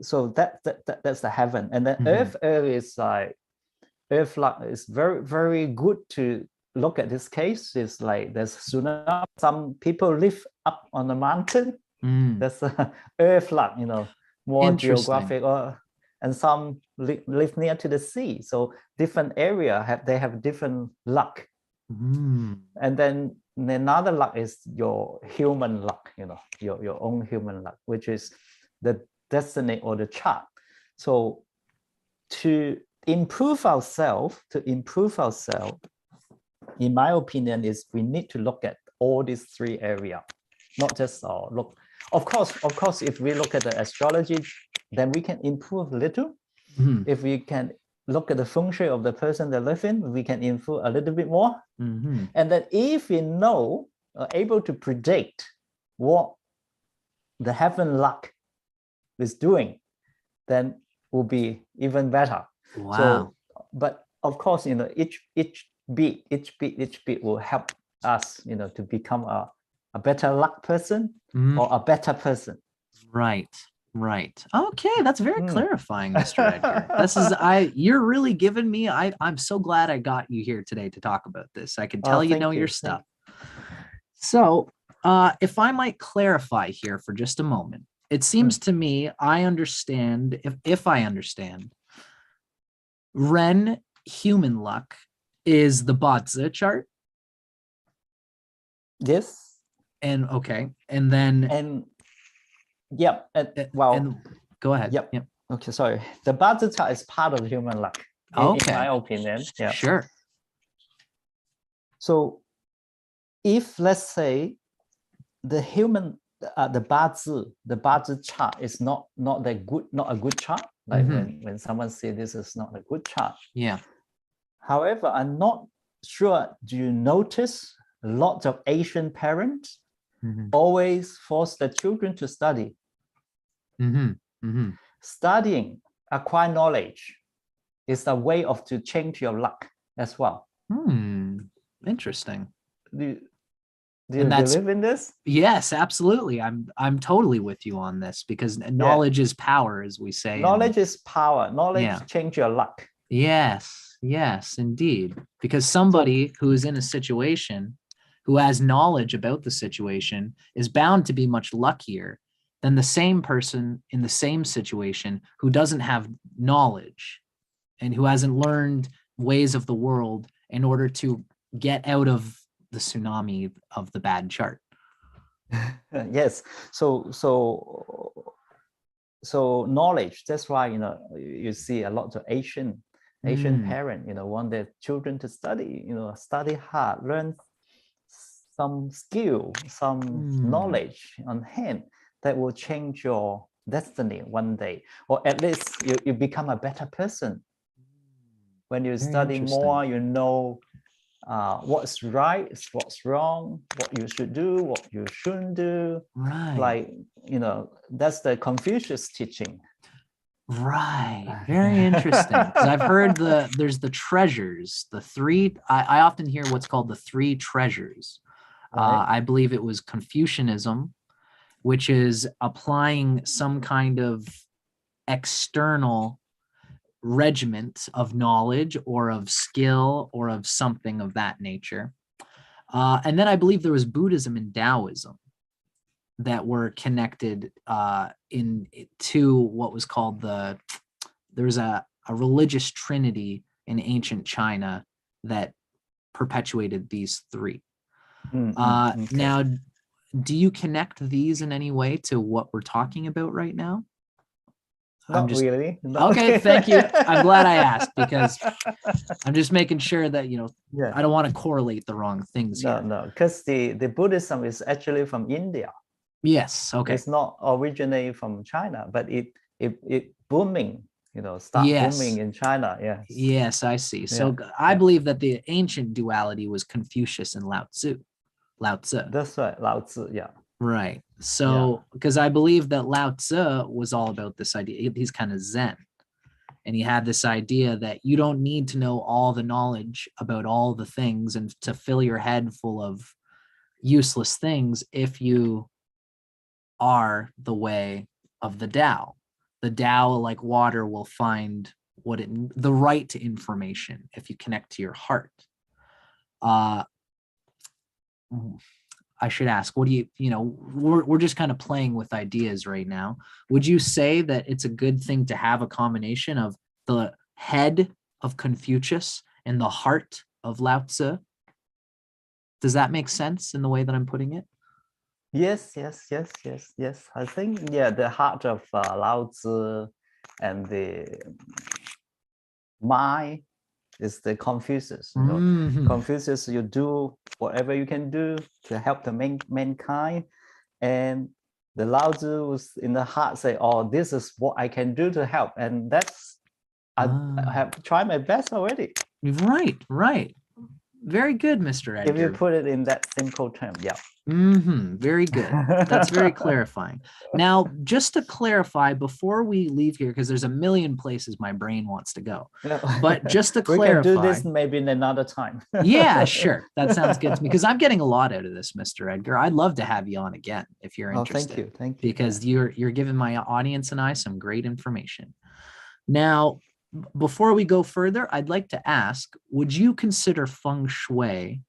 Speaker 2: so that's the heaven, and then earth is like earth luck is very, very good to look at this case. It's like there's tsunami. Some people live up on the mountain. That's earth luck, more geographic, and some live near to the sea. So different area they have different luck. And then another luck is your human luck, your own human luck, which is the destiny or the chart. So to improve ourselves, in my opinion, is we need to look at all these three areas, not just look. Of course, if we look at the astrology, then we can improve a little. If we can look at the feng shui of the person they live in, we can improve a little bit more. And then if we know, able to predict what the heaven luck is doing, then will be even better.
Speaker 1: Wow.
Speaker 2: So, but of course, each beat will help us, to become a better luck person or a better person.
Speaker 1: Right. Okay, that's very clarifying, Mr. Edgar. You're really giving me, I'm so glad I got you here today to talk about this. I can tell your stuff. So if I might clarify here for just a moment, it seems to me I understand, if I understand, Ren human luck is the Bazi chart.
Speaker 2: Yes.
Speaker 1: And okay. And then
Speaker 2: yep.
Speaker 1: Go ahead.
Speaker 2: Yep. Okay, sorry. The Bazi chart is part of human luck. In my opinion. Yeah.
Speaker 1: Sure.
Speaker 2: So if let's say the human the Bazi chart is not a good chart, like when someone says this is not a good chart.
Speaker 1: Yeah.
Speaker 2: However, I'm not sure, do you notice lots of Asian parents always force their children to study? Studying, acquire knowledge is a way to change your luck as well.
Speaker 1: Interesting.
Speaker 2: Do you believe in this?
Speaker 1: Yes, absolutely. I'm totally with you on this, because knowledge is power, as we say.
Speaker 2: Knowledge is power. Knowledge change your luck.
Speaker 1: Yes, indeed. Because somebody who is in a situation, who has knowledge about the situation, is bound to be much luckier than the same person in the same situation who doesn't have knowledge and who hasn't learned ways of the world in order to get out of the tsunami of the bad chart.
Speaker 2: Yes. So knowledge. That's why you see a lot of Asian parents want their children to study. Study hard, learn some skill, some knowledge on hand that will change your destiny one day, or at least you become a better person. When you study more, what's right, what's wrong, what you should do, what you shouldn't do.
Speaker 1: Right.
Speaker 2: Like, that's the Confucius teaching.
Speaker 1: Right. Very interesting. Because I've heard there's the treasures, the three, I often hear what's called the three treasures. Right. I believe it was Confucianism, which is applying some kind of external regiment of knowledge or of skill or of something of that nature. And then I believe there was Buddhism and Taoism that were connected to what was called there was a religious trinity in ancient China that perpetuated these three. Okay. Now, do you connect these in any way to what we're talking about right now?
Speaker 2: Not really.
Speaker 1: Okay, thank you. I'm glad I asked, because I'm just making sure that, I don't want to correlate the wrong things here.
Speaker 2: No, because the Buddhism is actually from India.
Speaker 1: Yes, okay.
Speaker 2: It's not originated from China, but it booming, booming in China. Yes.
Speaker 1: Yes, I see. So I believe that the ancient duality was Confucius and Lao Tzu.
Speaker 2: That's right, Lao Tzu, yeah.
Speaker 1: Right. So, because I believe that Lao Tzu was all about this idea. He's kind of Zen. And he had this idea that you don't need to know all the knowledge about all the things and to fill your head full of useless things if you are the way of the Tao. The Tao, like water, will find the right to information if you connect to your heart. I should ask, what do we're just kind of playing with ideas right now. Would you say that it's a good thing to have a combination of the head of Confucius and the heart of Lao Tzu? Does that make sense in the way that I'm putting it?
Speaker 2: Yes. I think, the heart of Lao Tzu and the mind is the Confucius. Confucius, you do whatever you can do to help the mankind, and the Lao Tzu was in the heart say, oh, this is what I can do to help, and that's I have tried my best already.
Speaker 1: Right. Very good, Mr. Edgar.
Speaker 2: If you put it in that simple term, yeah.
Speaker 1: Very good. That's very clarifying. Now, just to clarify before we leave here, because there's a million places my brain wants to go, but just to clarify,
Speaker 2: we can do this maybe in another time.
Speaker 1: Yeah, sure. That sounds good to me, because I'm getting a lot out of this, Mr. Edgar. I'd love to have you on again if you're interested.
Speaker 2: Thank you.
Speaker 1: Because you're giving my audience and I some great information. Now, before we go further, I'd like to ask, would you consider Feng Shui,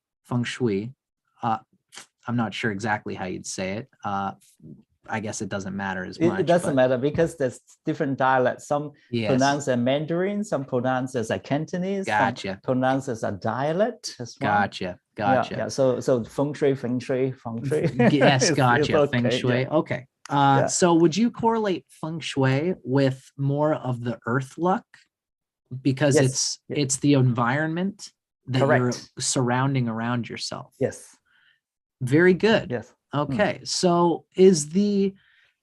Speaker 1: I'm not sure exactly how you'd say it. I guess it doesn't matter as much.
Speaker 2: It doesn't matter, because there's different dialects. Some pronounce as Mandarin, some pronounce as a Cantonese,
Speaker 1: Gotcha.
Speaker 2: some pronounce as a dialect as well.
Speaker 1: Gotcha.
Speaker 2: Yeah. So Feng Shui.
Speaker 1: Yes, gotcha.
Speaker 2: Okay,
Speaker 1: Feng Shui.
Speaker 2: yeah.
Speaker 1: Okay. So would you correlate Feng Shui with more of the earth luck? Because it's the environment that you're surrounding around yourself.
Speaker 2: Yes.
Speaker 1: Very good.
Speaker 2: Yes.
Speaker 1: Okay. So is the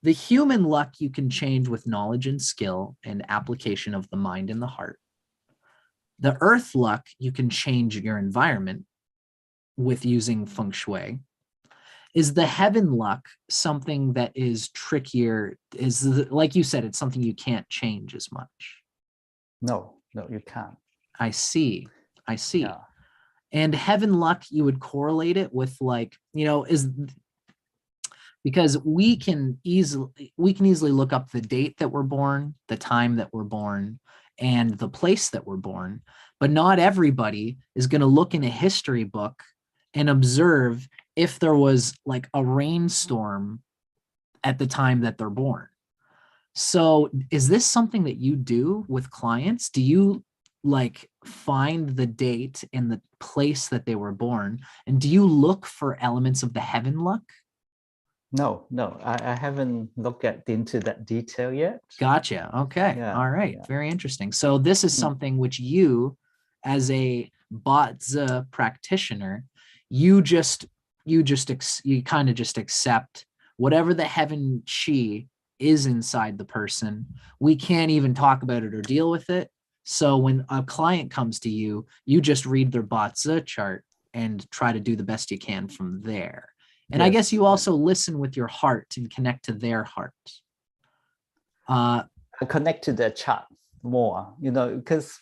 Speaker 1: human luck you can change with knowledge and skill and application of the mind and the heart. The earth luck, you can change your environment with using Feng Shui. Is the heaven luck something that is trickier? Like you said, it's something you can't change as much?
Speaker 2: No, you can't.
Speaker 1: I see.
Speaker 2: Yeah.
Speaker 1: And heaven luck, you would correlate it with, like, because we can easily look up the date that we're born, the time that we're born, and the place that we're born, but not everybody is going to look in a history book and observe if there was like a rainstorm at the time that they're born. So is this something that you do with clients? Do you like find the date and the place that they were born, and do you look for elements of the heaven luck?
Speaker 2: No, I haven't looked into that detail yet.
Speaker 1: Gotcha. Okay.
Speaker 2: Yeah,
Speaker 1: All right. Yeah. Very interesting. So this is something which you, as a Bazi practitioner, you kind of just accept whatever the heaven chi is inside the person. We can't even talk about it or deal with it. So when a client comes to you, you just read their Bazi chart and try to do the best you can from there. And yes, I guess you also listen with your heart and connect to their heart.
Speaker 2: Connect to the chart more, because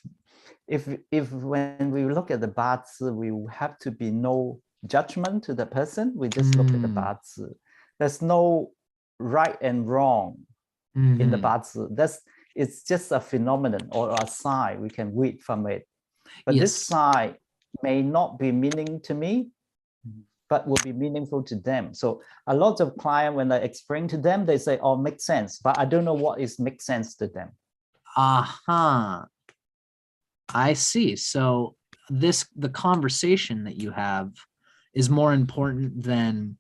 Speaker 2: if when we look at the Bazi, we have to be no judgment to the person. We just look at the Bazi. There's no right and wrong in the Bazi. It's just a phenomenon or a sign we can read from it. But this sign may not be meaning to me, but will be meaningful to them. So a lot of clients, when I explain to them, they say, oh, makes sense, but I don't know what is makes sense to them.
Speaker 1: I see. So the conversation that you have is more important than,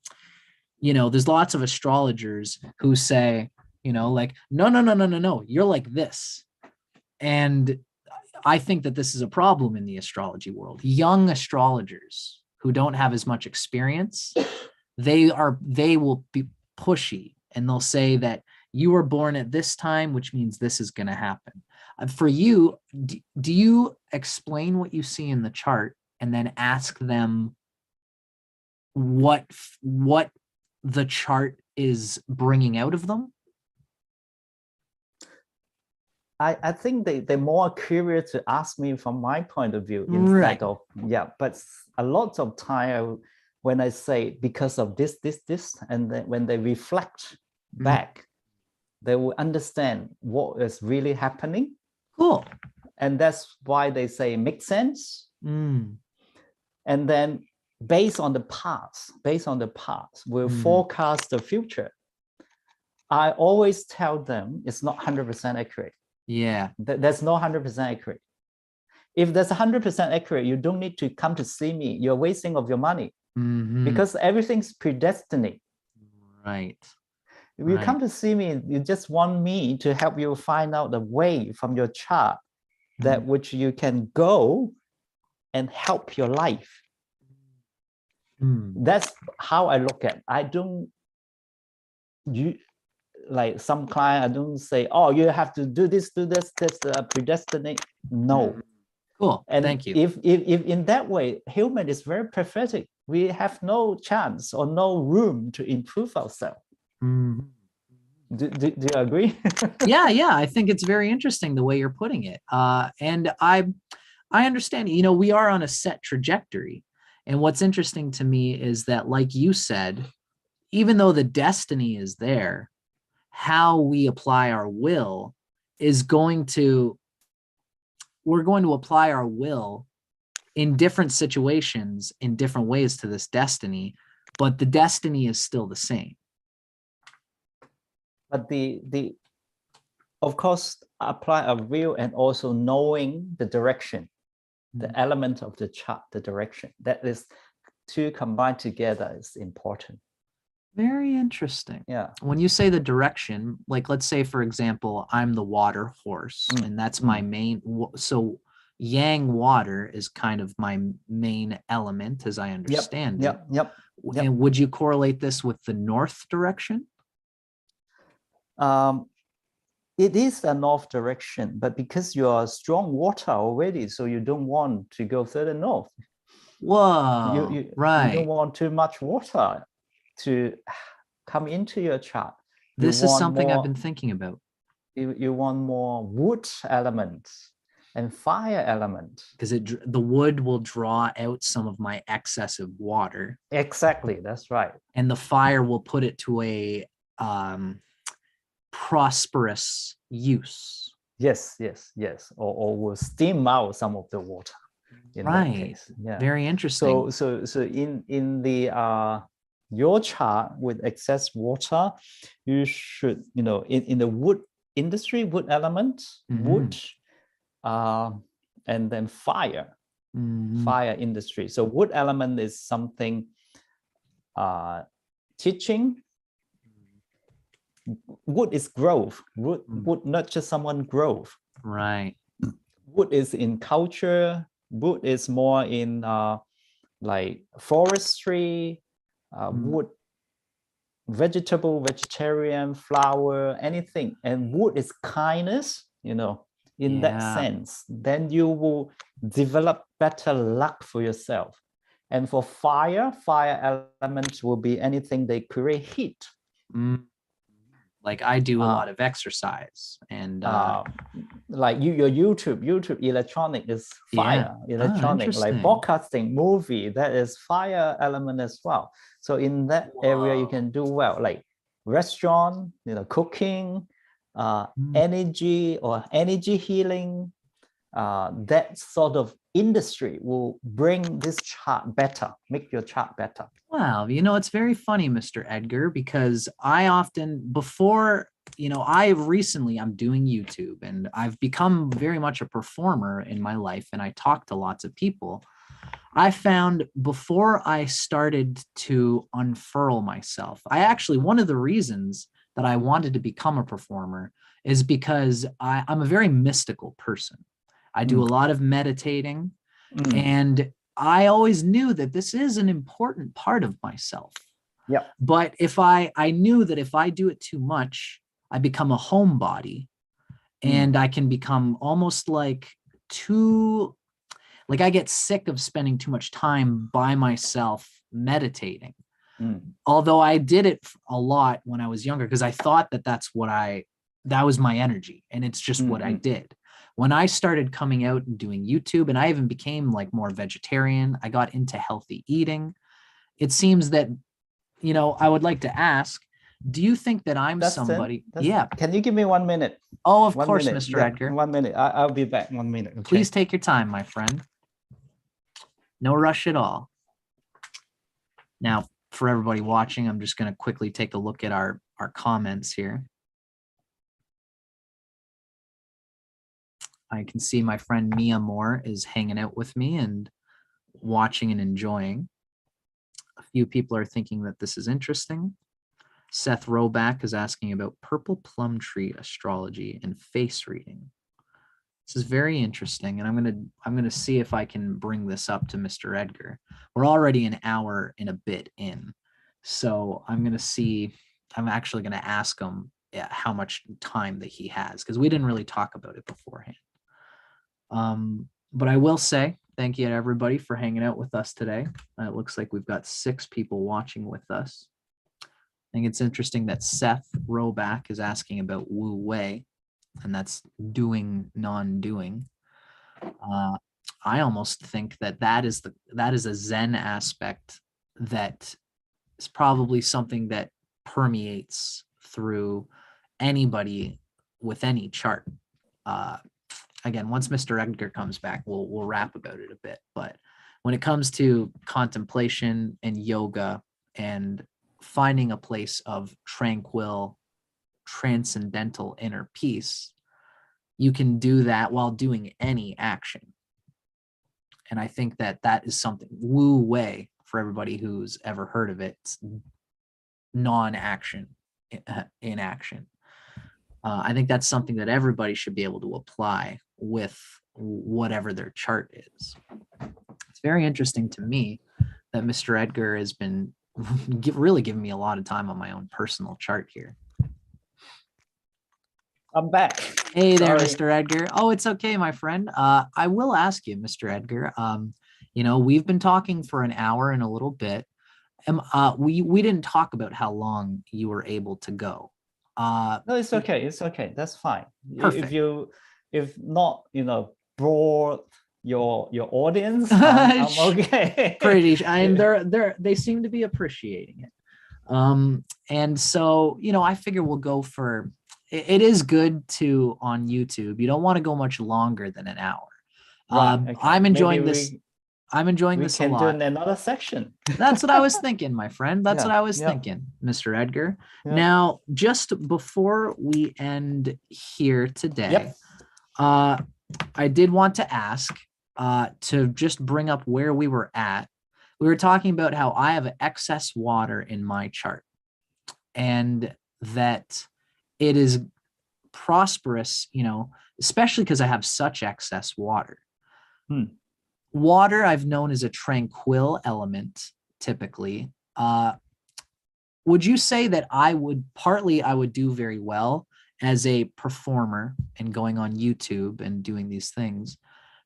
Speaker 1: there's lots of astrologers who say, like, no, you're like this. And I think that this is a problem in the astrology world. Young astrologers who don't have as much experience, they will be pushy, and they'll say that you were born at this time, which means this is going to happen. For you, do you explain what you see in the chart and then ask them what the chart is bringing out of them?
Speaker 2: I think they're more curious to ask me from my point of view instead of, but a lot of time when I say because of this, and then when they reflect back, they will understand what is really happening.
Speaker 1: Cool.
Speaker 2: And that's why they say make sense. And then based on the past, we'll forecast the future. I always tell them it's not 100% accurate.
Speaker 1: Yeah.
Speaker 2: There's no 100% accurate. If there's 100% accurate, you don't need to come to see me. You're wasting of your money because everything's predestined.
Speaker 1: Right.
Speaker 2: If you come to see me, you just want me to help you find out the way from your chart that which you can go and help your life. That's how I look at it. I don't, like some client, I don't say, oh, you have to do this, that's predestinate. No.
Speaker 1: Cool.
Speaker 2: And
Speaker 1: thank you.
Speaker 2: If in that way, human is very pathetic. We have no chance or no room to improve ourselves. Do you agree?
Speaker 1: Yeah. I think it's very interesting the way you're putting it. And I understand, you know, we are on a set trajectory. And what's interesting to me is that, like you said, even though the destiny is there, how we apply our will is we're going to apply our will in different situations in different ways to this destiny, but the destiny is still the same.
Speaker 2: But of course, apply a will and also knowing the direction, the element of the chart, the direction. That is two combined together is important.
Speaker 1: Very interesting.
Speaker 2: Yeah.
Speaker 1: When you say the direction, like let's say, for example, I'm the water horse and that's my main. So yang water is kind of my main element as I understand it.
Speaker 2: Yep.
Speaker 1: And would you correlate this with the north direction?
Speaker 2: It is a north direction, but because you're strong water already, so you don't want to go further north.
Speaker 1: Whoa, right.
Speaker 2: You don't want too much water to come into your chart.
Speaker 1: This is something I've been thinking about.
Speaker 2: You want more wood elements and fire element.
Speaker 1: Because the wood will draw out some of my excessive water.
Speaker 2: Exactly, that's right.
Speaker 1: And the fire will put it to a prosperous use.
Speaker 2: Yes. Or will steam out some of the water. In that case. Yeah.
Speaker 1: Very interesting.
Speaker 2: So in the your chart with excess water, you should, you know, in the wood industry, wood element, wood, and then fire industry. So wood element is something teaching. Wood is growth. Wood not just someone growth.
Speaker 1: Right.
Speaker 2: Wood is in culture. Wood is more in like forestry, wood, vegetarian, flower, anything. And wood is kindness, you know, in that sense. Then you will develop better luck for yourself. And for fire elements will be anything they create heat.
Speaker 1: Like I do a lot of exercise and
Speaker 2: like your YouTube electronic is fire, electronic, like broadcasting, movie, that is fire element as well. So in that area you can do well, like restaurant, you know, cooking, energy or energy healing, that sort of industry will bring this chart better, make your chart better.
Speaker 1: Wow, you know, it's very funny, Mr. Edgar, because I often, before, you know, I'm doing YouTube and I've become very much a performer in my life and I talk to lots of people. I found before I started to unfurl myself, one of the reasons that I wanted to become a performer is because I'm a very mystical person. I do a lot of meditating and I always knew that this is an important part of myself.
Speaker 2: Yeah.
Speaker 1: But if I knew that if I do it too much, I become a homebody and I can become almost like I get sick of spending too much time by myself meditating. Although I did it a lot when I was younger, because I thought that that was my energy and it's just what I did. When I started coming out and doing YouTube, and I even became like more vegetarian, I got into healthy eating. It seems that, you know, I would like to ask, Do you think that I'm somebody? Yeah.
Speaker 2: Can you give me 1 minute?
Speaker 1: Oh, of
Speaker 2: 1
Speaker 1: course,
Speaker 2: minute.
Speaker 1: Mr.
Speaker 2: Yeah,
Speaker 1: Edgar.
Speaker 2: 1 minute. I'll be back 1 minute. Okay?
Speaker 1: Please take your time, my friend. No rush at all. Now, for everybody watching, I'm just going to quickly take a look at our comments here. I can see my friend Mia Moore is hanging out with me and watching and enjoying. A few people are thinking that this is interesting. Seth Roback is asking about purple plum tree astrology and face reading. This is very interesting, and I'm gonna see if I can bring this up to Mr. Edgar. We're already an hour and a bit in, so I'm actually gonna ask him how much time that he has, because we didn't really talk about it beforehand. But I will say thank you to everybody for hanging out with us today. It looks like we've got 6 people watching with us. I think it's interesting that Seth Roback is asking about Wu Wei, and that's doing, non-doing. I almost think that is a Zen aspect that is probably something that permeates through anybody with any chart. Again, once Mr. Edgar comes back, we'll rap about it a bit. But when it comes to contemplation and yoga and finding a place of tranquil, transcendental inner peace, you can do that while doing any action. And I think that is something, Wu Wei, for everybody who's ever heard of it, it's non-action, inaction. I think that's something that everybody should be able to apply with whatever their chart is. It's very interesting to me that Mr. Edgar has been really giving me a lot of time on my own personal chart here.
Speaker 2: I'm back.
Speaker 1: Hey there,
Speaker 2: Sorry.
Speaker 1: Mr. Edgar. Oh, it's okay, my friend. I will ask you, Mr. Edgar. We've been talking for an hour and a little bit. We didn't talk about how long you were able to go.
Speaker 2: No, it's okay. It's okay. That's fine.
Speaker 1: Perfect.
Speaker 2: If not, broad your audience, I'm okay.
Speaker 1: Pretty. They seem to be appreciating it. And so, I figure we'll go for. It is good to on YouTube. You don't want to go much longer than an hour.
Speaker 2: Right, okay.
Speaker 1: I'm enjoying this. I'm enjoying this a lot.
Speaker 2: We can do another section.
Speaker 1: That's what I was thinking, my friend. That's what I was thinking, Mr. Edgar. Now, just before we end here today, I did want to ask to just bring up where we were at. We were talking about how I have excess water in my chart and that it is prosperous, especially because I have such excess water. Water I've known as a tranquil element, typically. Would you say that I would do very well as a performer and going on YouTube and doing these things?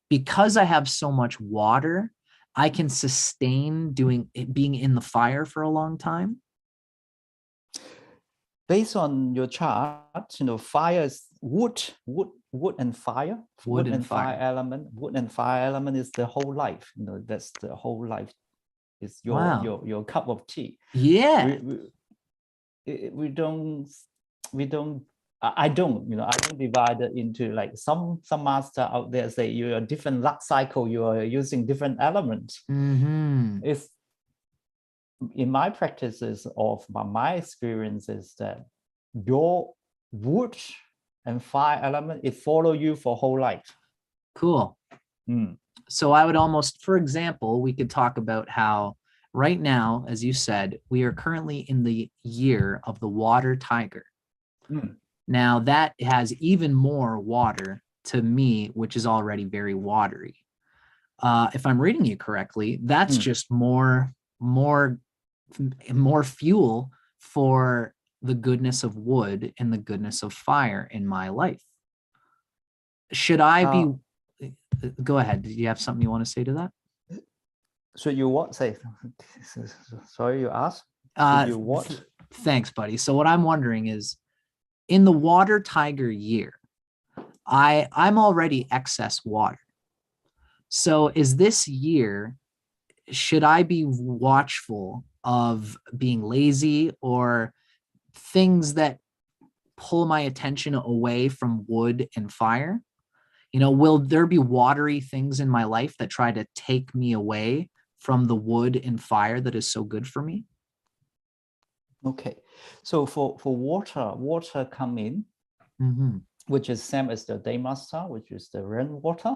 Speaker 1: Because I have so much water, I can sustain being in the fire for a long time?
Speaker 2: Based on your chart, fire is wood and fire. Wood and fire element. Wood and fire element is the whole life. That's the whole life. It's your cup of tea.
Speaker 1: Yeah.
Speaker 2: I don't divide it into like some master out there say you're a different Lux Cycle, you are using different elements. It's in my practices of my experiences that your wood and fire element, it follow you for whole life.
Speaker 1: Cool. So I would almost, for example, we could talk about how right now, as you said, we are currently in the year of the water tiger. Now that has even more water to me, which is already very watery. If I'm reading you correctly, that's just more fuel for the goodness of wood and the goodness of fire in my life. Should I be? Go ahead. Did you have something you want to say to that?
Speaker 2: Should you what say? Sorry, you asked. Should you what?
Speaker 1: Thanks, buddy. So what I'm wondering is, in the water tiger year, I'm already excess water. So is this year, should I be watchful of being lazy or things that pull my attention away from wood and fire? You know, will there be watery things in my life that try to take me away from the wood and fire that is so good for me?
Speaker 2: Okay, so for water come in, which is same as the day master, which is the rainwater,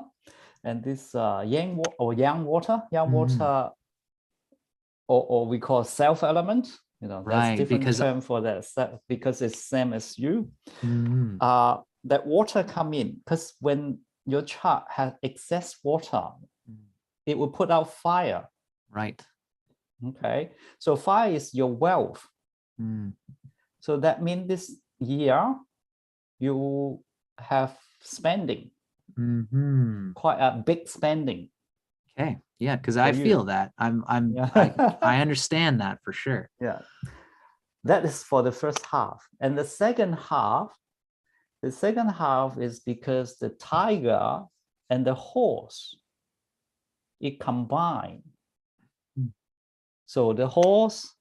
Speaker 2: and this yang water, or we call self element. You know, that's
Speaker 1: Right,
Speaker 2: different
Speaker 1: because
Speaker 2: term for that because it's same as you. That water come in because when your chart has excess water, it will put out fire.
Speaker 1: right.
Speaker 2: Okay, so fire is your wealth. So that means this year you have spending, quite a big spending.
Speaker 1: Okay, yeah, because I feel that I understand that for sure.
Speaker 2: Yeah, that is for the first half, and the second half is because the tiger and the horse, it combine. So the horse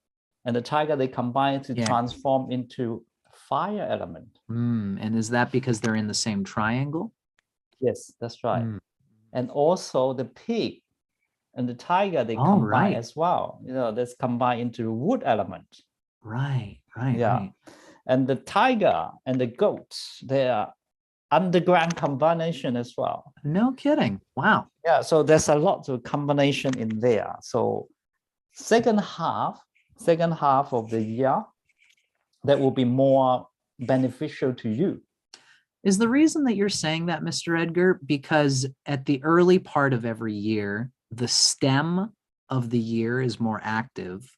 Speaker 2: and the tiger, they combine to transform into fire element.
Speaker 1: And is that because they're in the same triangle?
Speaker 2: Yes, that's right. And also the pig and the tiger, they combine as well. You know, that's combined into wood element.
Speaker 1: Right.
Speaker 2: And the tiger and the goats, they are underground combination as well.
Speaker 1: No kidding. Wow.
Speaker 2: Yeah, so there's a lot of combination in there. So second half of the year, that will be more beneficial to you.
Speaker 1: Is the reason that you're saying that, Mr. Edgar, because at the early part of every year, the stem of the year is more active.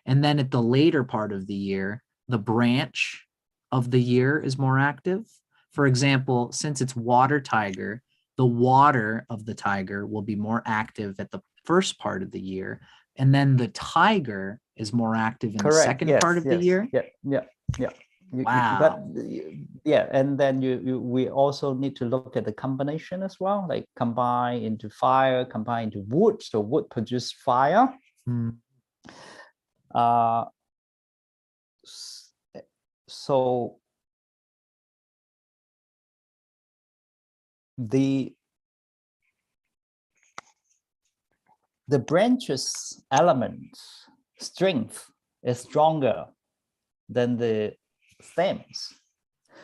Speaker 1: And then at the later part of the year, the branch of the year is more active. For example, since it's water tiger, the water of the tiger will be more active at the first part of the year. And then the tiger is more active in the second part of the year.
Speaker 2: Yeah.
Speaker 1: Wow.
Speaker 2: And then we also need to look at the combination as well, like combine into fire, combine into wood. So wood produce fire. So the branches element strength is stronger than the stems.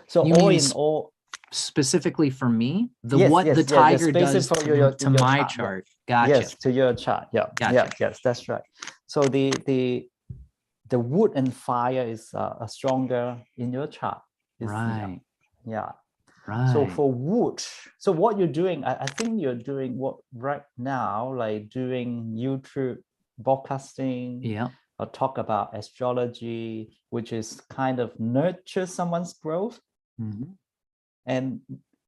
Speaker 2: So
Speaker 1: you
Speaker 2: all
Speaker 1: mean
Speaker 2: in all,
Speaker 1: specifically for me,
Speaker 2: what
Speaker 1: the tiger does to my
Speaker 2: chart.
Speaker 1: chart. Gotcha.
Speaker 2: Yes, to your chart. Yeah.
Speaker 1: Gotcha.
Speaker 2: Yes, that's right. So the wood and fire is stronger in your chart.
Speaker 1: Right.
Speaker 2: Yeah.
Speaker 1: Right.
Speaker 2: So for wood, so what you're doing, I think you're doing what right now, like doing YouTube broadcasting.
Speaker 1: Yeah.
Speaker 2: Or talk about astrology, which is kind of nurture someone's growth. And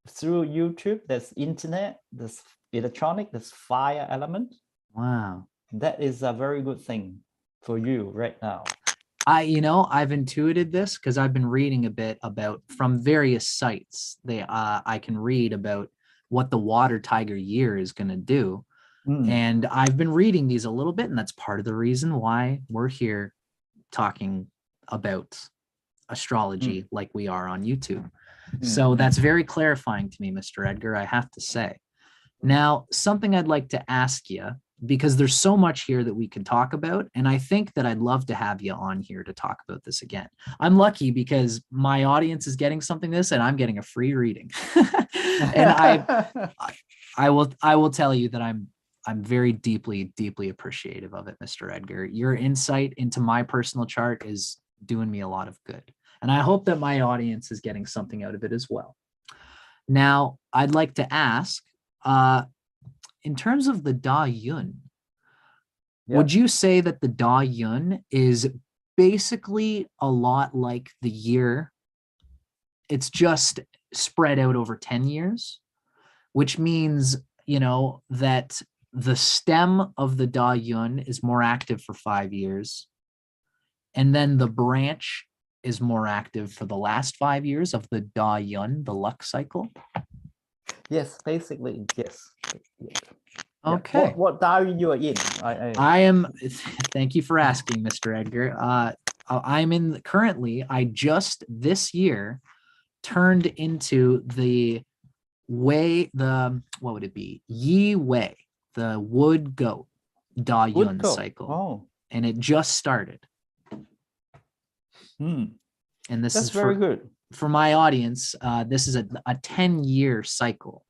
Speaker 2: through YouTube, there's internet, there's electronic, there's fire element.
Speaker 1: Wow.
Speaker 2: That is a very good thing for you right now.
Speaker 1: I've intuited this because I've been reading a bit about from various sites. I can read about what the water tiger year is going to do. And I've been reading these a little bit, and that's part of the reason why we're here talking about astrology like we are on YouTube. So that's very clarifying to me, Mr. Edgar, I have to say. Now, something I'd like to ask you, because there's so much here that we can talk about, and I think that I'd love to have you on here to talk about this again. I'm lucky because my audience is getting something this, and I'm getting a free reading. And I will tell you that I'm very deeply, deeply appreciative of it, Mr. Edgar. Your insight into my personal chart is doing me a lot of good. And I hope that my audience is getting something out of it as well. Now, I'd like to ask, in terms of the Da Yun, would you say that the Da Yun is basically a lot like the year? It's just spread out over 10 years, which means, that the stem of the Da Yun is more active for 5 years. And then the branch is more active for the last 5 years of the Da Yun, the Lux Cycle.
Speaker 2: Yes, basically, yes.
Speaker 1: Okay.
Speaker 2: What Da Yun you are in?
Speaker 1: I am, thank you for asking, Mr. Edgar. I'm in currently, I just this year turned into the what would it be? Yi Wei, the wood goat Da
Speaker 2: Wood
Speaker 1: Yun
Speaker 2: goat.
Speaker 1: cycle.
Speaker 2: Oh,
Speaker 1: And it just started.
Speaker 2: hmm.
Speaker 1: And this
Speaker 2: That's
Speaker 1: is
Speaker 2: very good.
Speaker 1: for my audience. This is a 10-year cycle.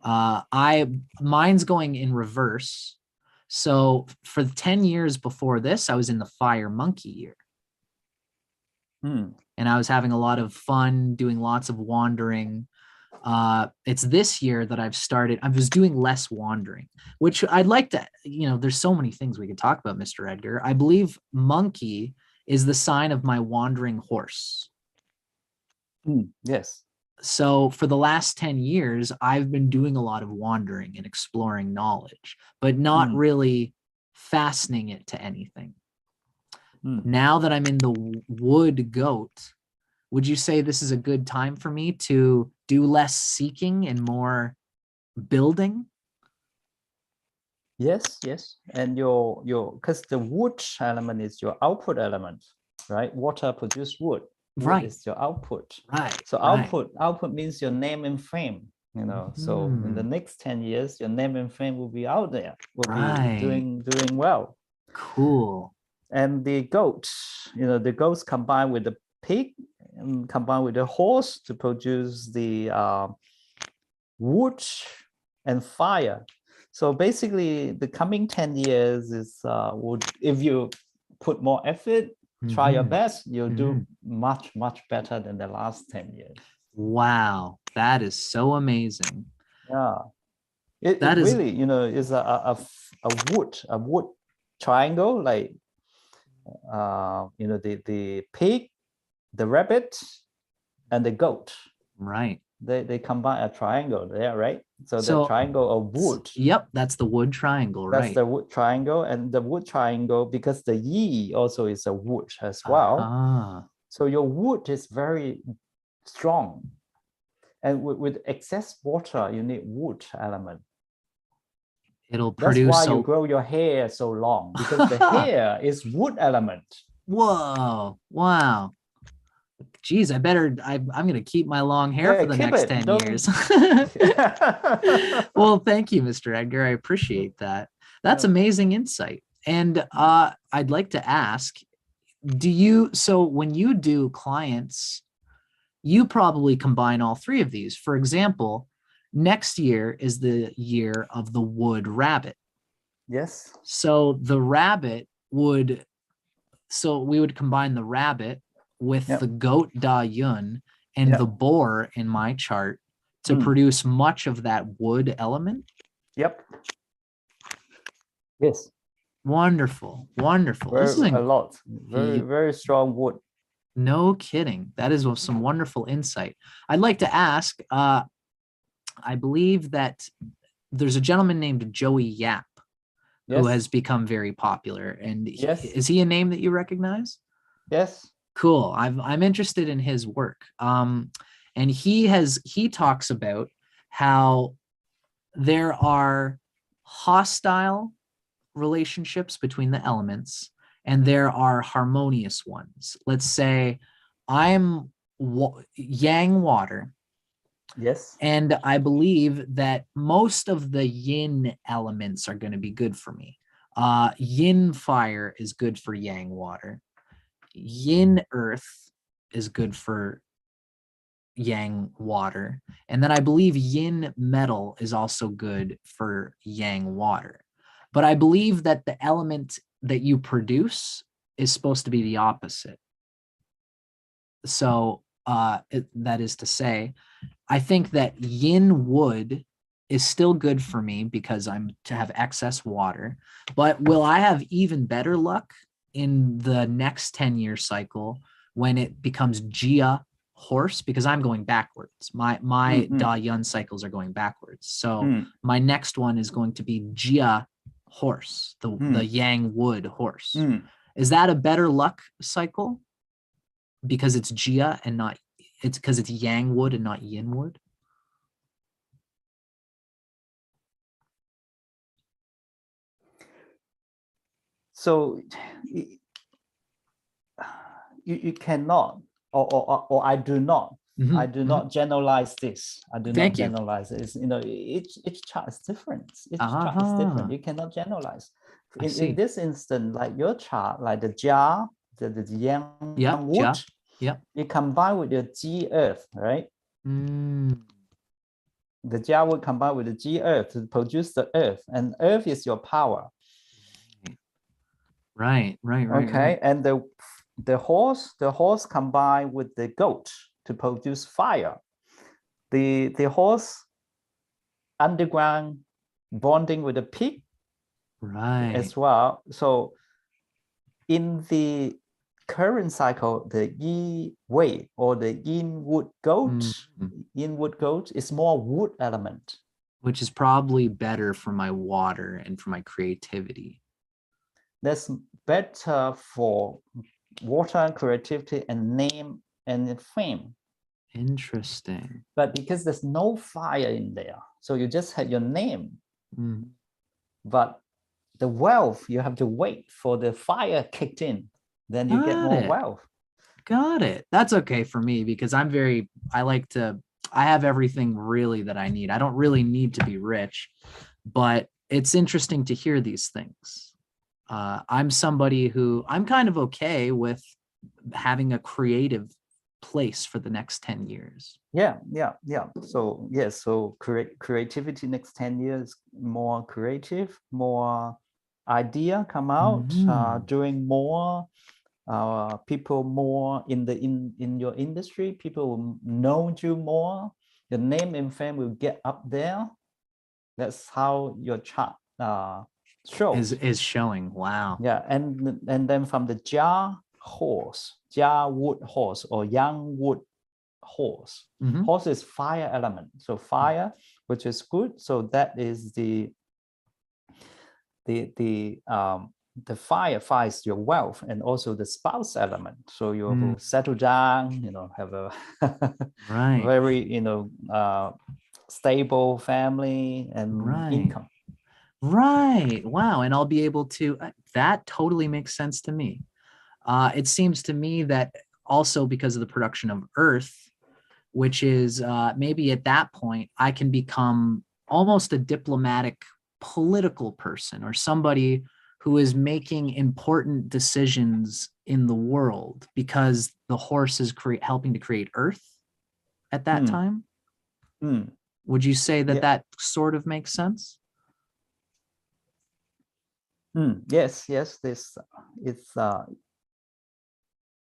Speaker 1: Mine's going in reverse. So for the 10 years before this, I was in the fire monkey year.
Speaker 2: Hmm.
Speaker 1: And I was having a lot of fun doing lots of wandering. It's this year that I was doing less wandering, which I'd like to, there's so many things we could talk about, Mr. Edgar. I believe monkey is the sign of my wandering horse.
Speaker 2: Yes.
Speaker 1: So for the last 10 years, I've been doing a lot of wandering and exploring knowledge, but not really fastening it to anything. Now that I'm in the wood goat, would you say this is a good time for me to do less seeking and more building?
Speaker 2: Yes, yes. And because the wood element is your output element, right? Water produce wood. Wood is your output.
Speaker 1: Right.
Speaker 2: So output means your name and fame, So in the next 10 years, your name and fame will be out there, will be doing well.
Speaker 1: Cool.
Speaker 2: And the goat, the goats combined with the pig, combined with the horse to produce the wood and fire. So basically, the coming 10 years is if you put more effort, try your best, you'll do much, much better than the last 10 years.
Speaker 1: Wow, that is so amazing.
Speaker 2: Yeah, it really, is a wood triangle, like the pig, the rabbit, and the goat.
Speaker 1: Right.
Speaker 2: They combine a triangle there, right? So the triangle of wood.
Speaker 1: Yep, that's the wood triangle, right?
Speaker 2: That's the wood triangle, and the wood triangle, because the yi also is a wood as well. So your wood is very strong, and with excess water, you need wood element.
Speaker 1: It'll produce.
Speaker 2: That's why you grow your hair so long, because the hair is wood element.
Speaker 1: Whoa! Wow. Geez, I'm going to keep my long hair for the next 10 years. Well, thank you, Mr. Edgar. I appreciate that. That's amazing insight. And I'd like to ask, so when you do clients, you probably combine all three of these. For example, next year is the year of the wood rabbit.
Speaker 2: Yes.
Speaker 1: So we would combine the rabbit with the goat Da Yun and the boar in my chart to produce much of that wood element.
Speaker 2: Yep. Yes.
Speaker 1: Wonderful. Wonderful.
Speaker 2: This is a lot. Very strong wood.
Speaker 1: No kidding. That is some wonderful insight. I'd like to ask, I believe that there's a gentleman named Joey Yap who has become very popular. And is he a name that you recognize?
Speaker 2: Yes.
Speaker 1: Cool. I'm interested in his work. And he talks about how there are hostile relationships between the elements and there are harmonious ones. Let's say I'm yang water.
Speaker 2: Yes.
Speaker 1: And I believe that most of the yin elements are going to be good for me. Yin fire is good for yang water. Yin earth is good for yang water. And then I believe yin metal is also good for yang water. But I believe that the element that you produce is supposed to be the opposite. So that is to say, I think that yin wood is still good for me because I'm to have excess water. But will I have even better luck in the next 10-year cycle when it becomes Jia horse? Because I'm going backwards. My Da Yun cycles are going backwards. So my next one is going to be Jia horse, the yang wood horse. Is that a better luck cycle? Because it's Jia and not, it's because it's yang wood and not yin wood?
Speaker 2: So you cannot, or I do not. I do not generalize this. I do not generalize it. It's, each chart is different. Each chart is different. You cannot generalize. In this instance, like your chart, like the Jia, the Yang wood, you combine with your G earth, right? The Jia would combine with the G earth to produce the earth, and earth is your power.
Speaker 1: Right.
Speaker 2: Okay, and the horse combined with the goat to produce fire. The horse underground bonding with the pig,
Speaker 1: right,
Speaker 2: as well. So in the current cycle, the Yi Wei or the Yin wood goat is more wood element,
Speaker 1: which is probably better for my water and for my creativity.
Speaker 2: That's better for water, creativity, and name and fame.
Speaker 1: Interesting.
Speaker 2: But because there's no fire in there, so you just had your name. But the wealth, you have to wait for the fire kicked in, then you get more wealth.
Speaker 1: Got it. That's okay for me because I have everything really that I need. I don't really need to be rich, but it's interesting to hear these things. I'm somebody who I'm kind of okay with having a creative place for the next 10 years.
Speaker 2: Yeah. So yes, so creativity next 10 years, more creative, more idea come out, doing more, people more in your industry, people will know you more, your name and fame will get up there. That's how your chart shows.
Speaker 1: Is showing. Wow.
Speaker 2: Yeah, and then from the Jia wood horse or Yang wood horse. Horse is fire element, so fire, which is good. So that is the fire is your wealth, and also the spouse element. So you will settle down, have a very stable family and income.
Speaker 1: Right. Wow. And I'll be able to, that totally makes sense to me. It seems to me that also because of the production of Earth, which is maybe at that point, I can become almost a diplomatic political person or somebody who is making important decisions in the world because the horse is helping to create Earth at that time. Would you say that that sort of makes sense?
Speaker 2: Yes, this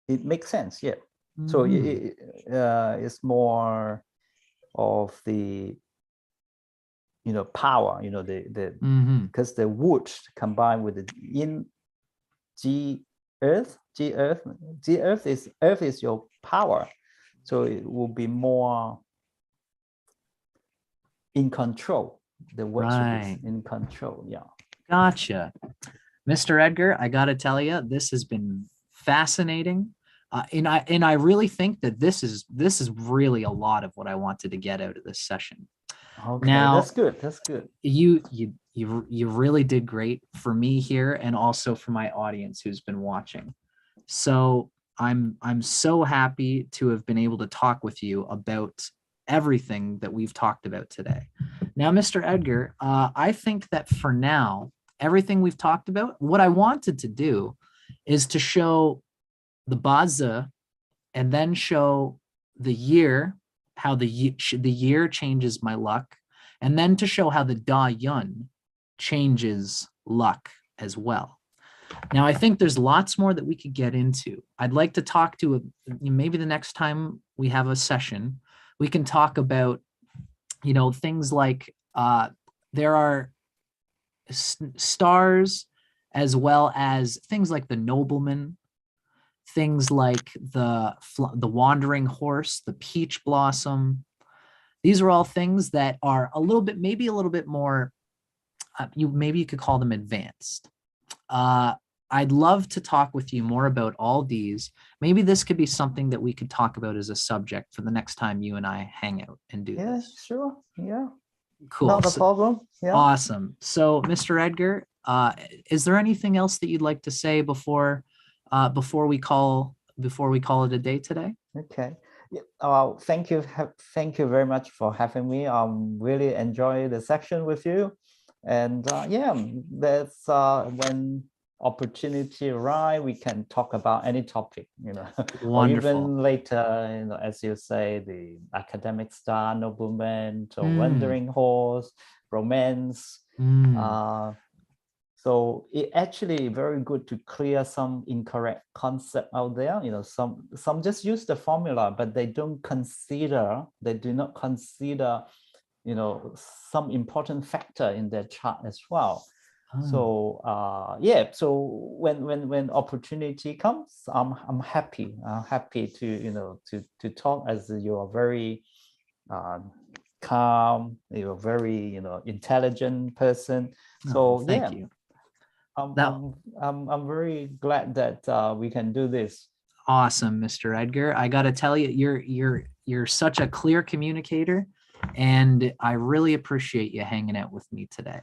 Speaker 2: it makes sense. Yeah. So it's more of the power, because the wood combined with the in earth is your power, so it will be more in control. The word is in control. Yeah.
Speaker 1: Gotcha. Mr. Edgar, I gotta tell you, this has been fascinating. And I really think that this is really a lot of what I wanted to get out of this session.
Speaker 2: Okay,
Speaker 1: now,
Speaker 2: that's good.
Speaker 1: You really did great for me here and also for my audience who's been watching. So I'm so happy to have been able to talk with you about everything that we've talked about today. Now, Mr. Edgar, I think that for now, everything we've talked about, what I wanted to do is to show the bazi and then show the year, how the year changes my luck, and then to show how the Da Yun changes luck as well. Now, I think there's lots more that we could get into. I'd like to talk to maybe the next time we have a session, we can talk about, things like there are stars as well as things like the nobleman, things like the wandering horse, the peach blossom. These are all things that are maybe a little bit more, maybe you could call them advanced. I'd love to talk with you more about all these. Maybe this could be something that we could talk about as a subject for the next time you and I hang out and do this.
Speaker 2: Yeah, sure. Yeah.
Speaker 1: Cool.
Speaker 2: Not a problem. Yeah.
Speaker 1: Awesome. So, Mr. Edgar, is there anything else that you'd like to say before we call before we call it a day today?
Speaker 2: Okay. Yeah, thank you very much for having me. Really enjoy the section with you, and yeah, that's when opportunity arrive, we can talk about any topic, or
Speaker 1: Wonderful.
Speaker 2: even later, as you say, the academic star, nobleman, or wandering horse, romance. So it actually very good to clear some incorrect concept out there. Some just use the formula, but they do not consider, some important factor in their chart as well. So yeah, so when opportunity comes, I'm happy. I'm happy to to talk, as you are very calm, you're very intelligent person. So
Speaker 1: thank
Speaker 2: yeah.
Speaker 1: you.
Speaker 2: I'm very glad that we can do this.
Speaker 1: Awesome, Mr. Edgar. I got to tell you, you're such a clear communicator, and I really appreciate you hanging out with me today.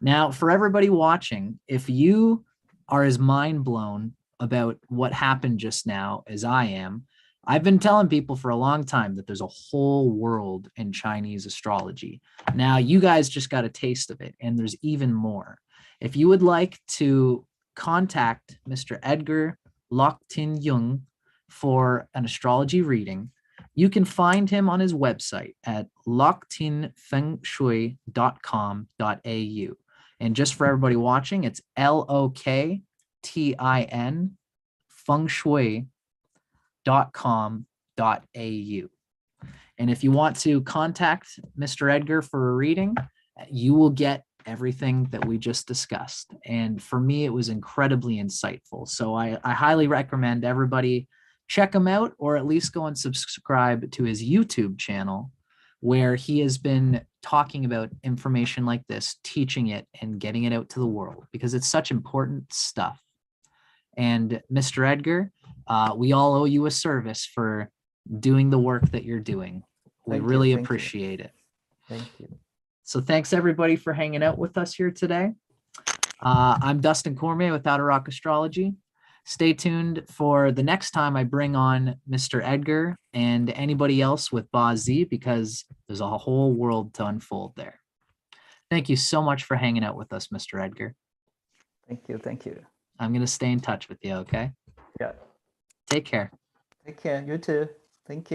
Speaker 1: Now, for everybody watching, if you are as mind blown about what happened just now as I am, I've been telling people for a long time that there's a whole world in Chinese astrology. Now, you guys just got a taste of it, and there's even more. If you would like to contact Mr. Edgar Lok Tin Yung for an astrology reading, you can find him on his website at loktinfengshui.com.au. And just for everybody watching, it's LOKTIN fengshui.com.au. And if you want to contact Mr. Edgar for a reading, you will get everything that we just discussed. And for me, it was incredibly insightful. So I highly recommend everybody check him out, or at least go and subscribe to his YouTube channel, where he has been talking about information like this, teaching it and getting it out to the world, because it's such important stuff. And Mr. Edgar, we all owe you a service for doing the work that you're doing. We really appreciate it.
Speaker 2: Thank you.
Speaker 1: So thanks everybody for hanging out with us here today. I'm Dustin Cormier with HowtorockAstrology. Stay tuned for the next time I bring on Mr. Edgar and anybody else with Ba Z, because there's a whole world to unfold there. Thank you so much for hanging out with us, Mr. Edgar.
Speaker 2: Thank you. Thank you.
Speaker 1: I'm going to stay in touch with you, okay?
Speaker 2: Yeah.
Speaker 1: Take care.
Speaker 2: Take care. You too. Thank you.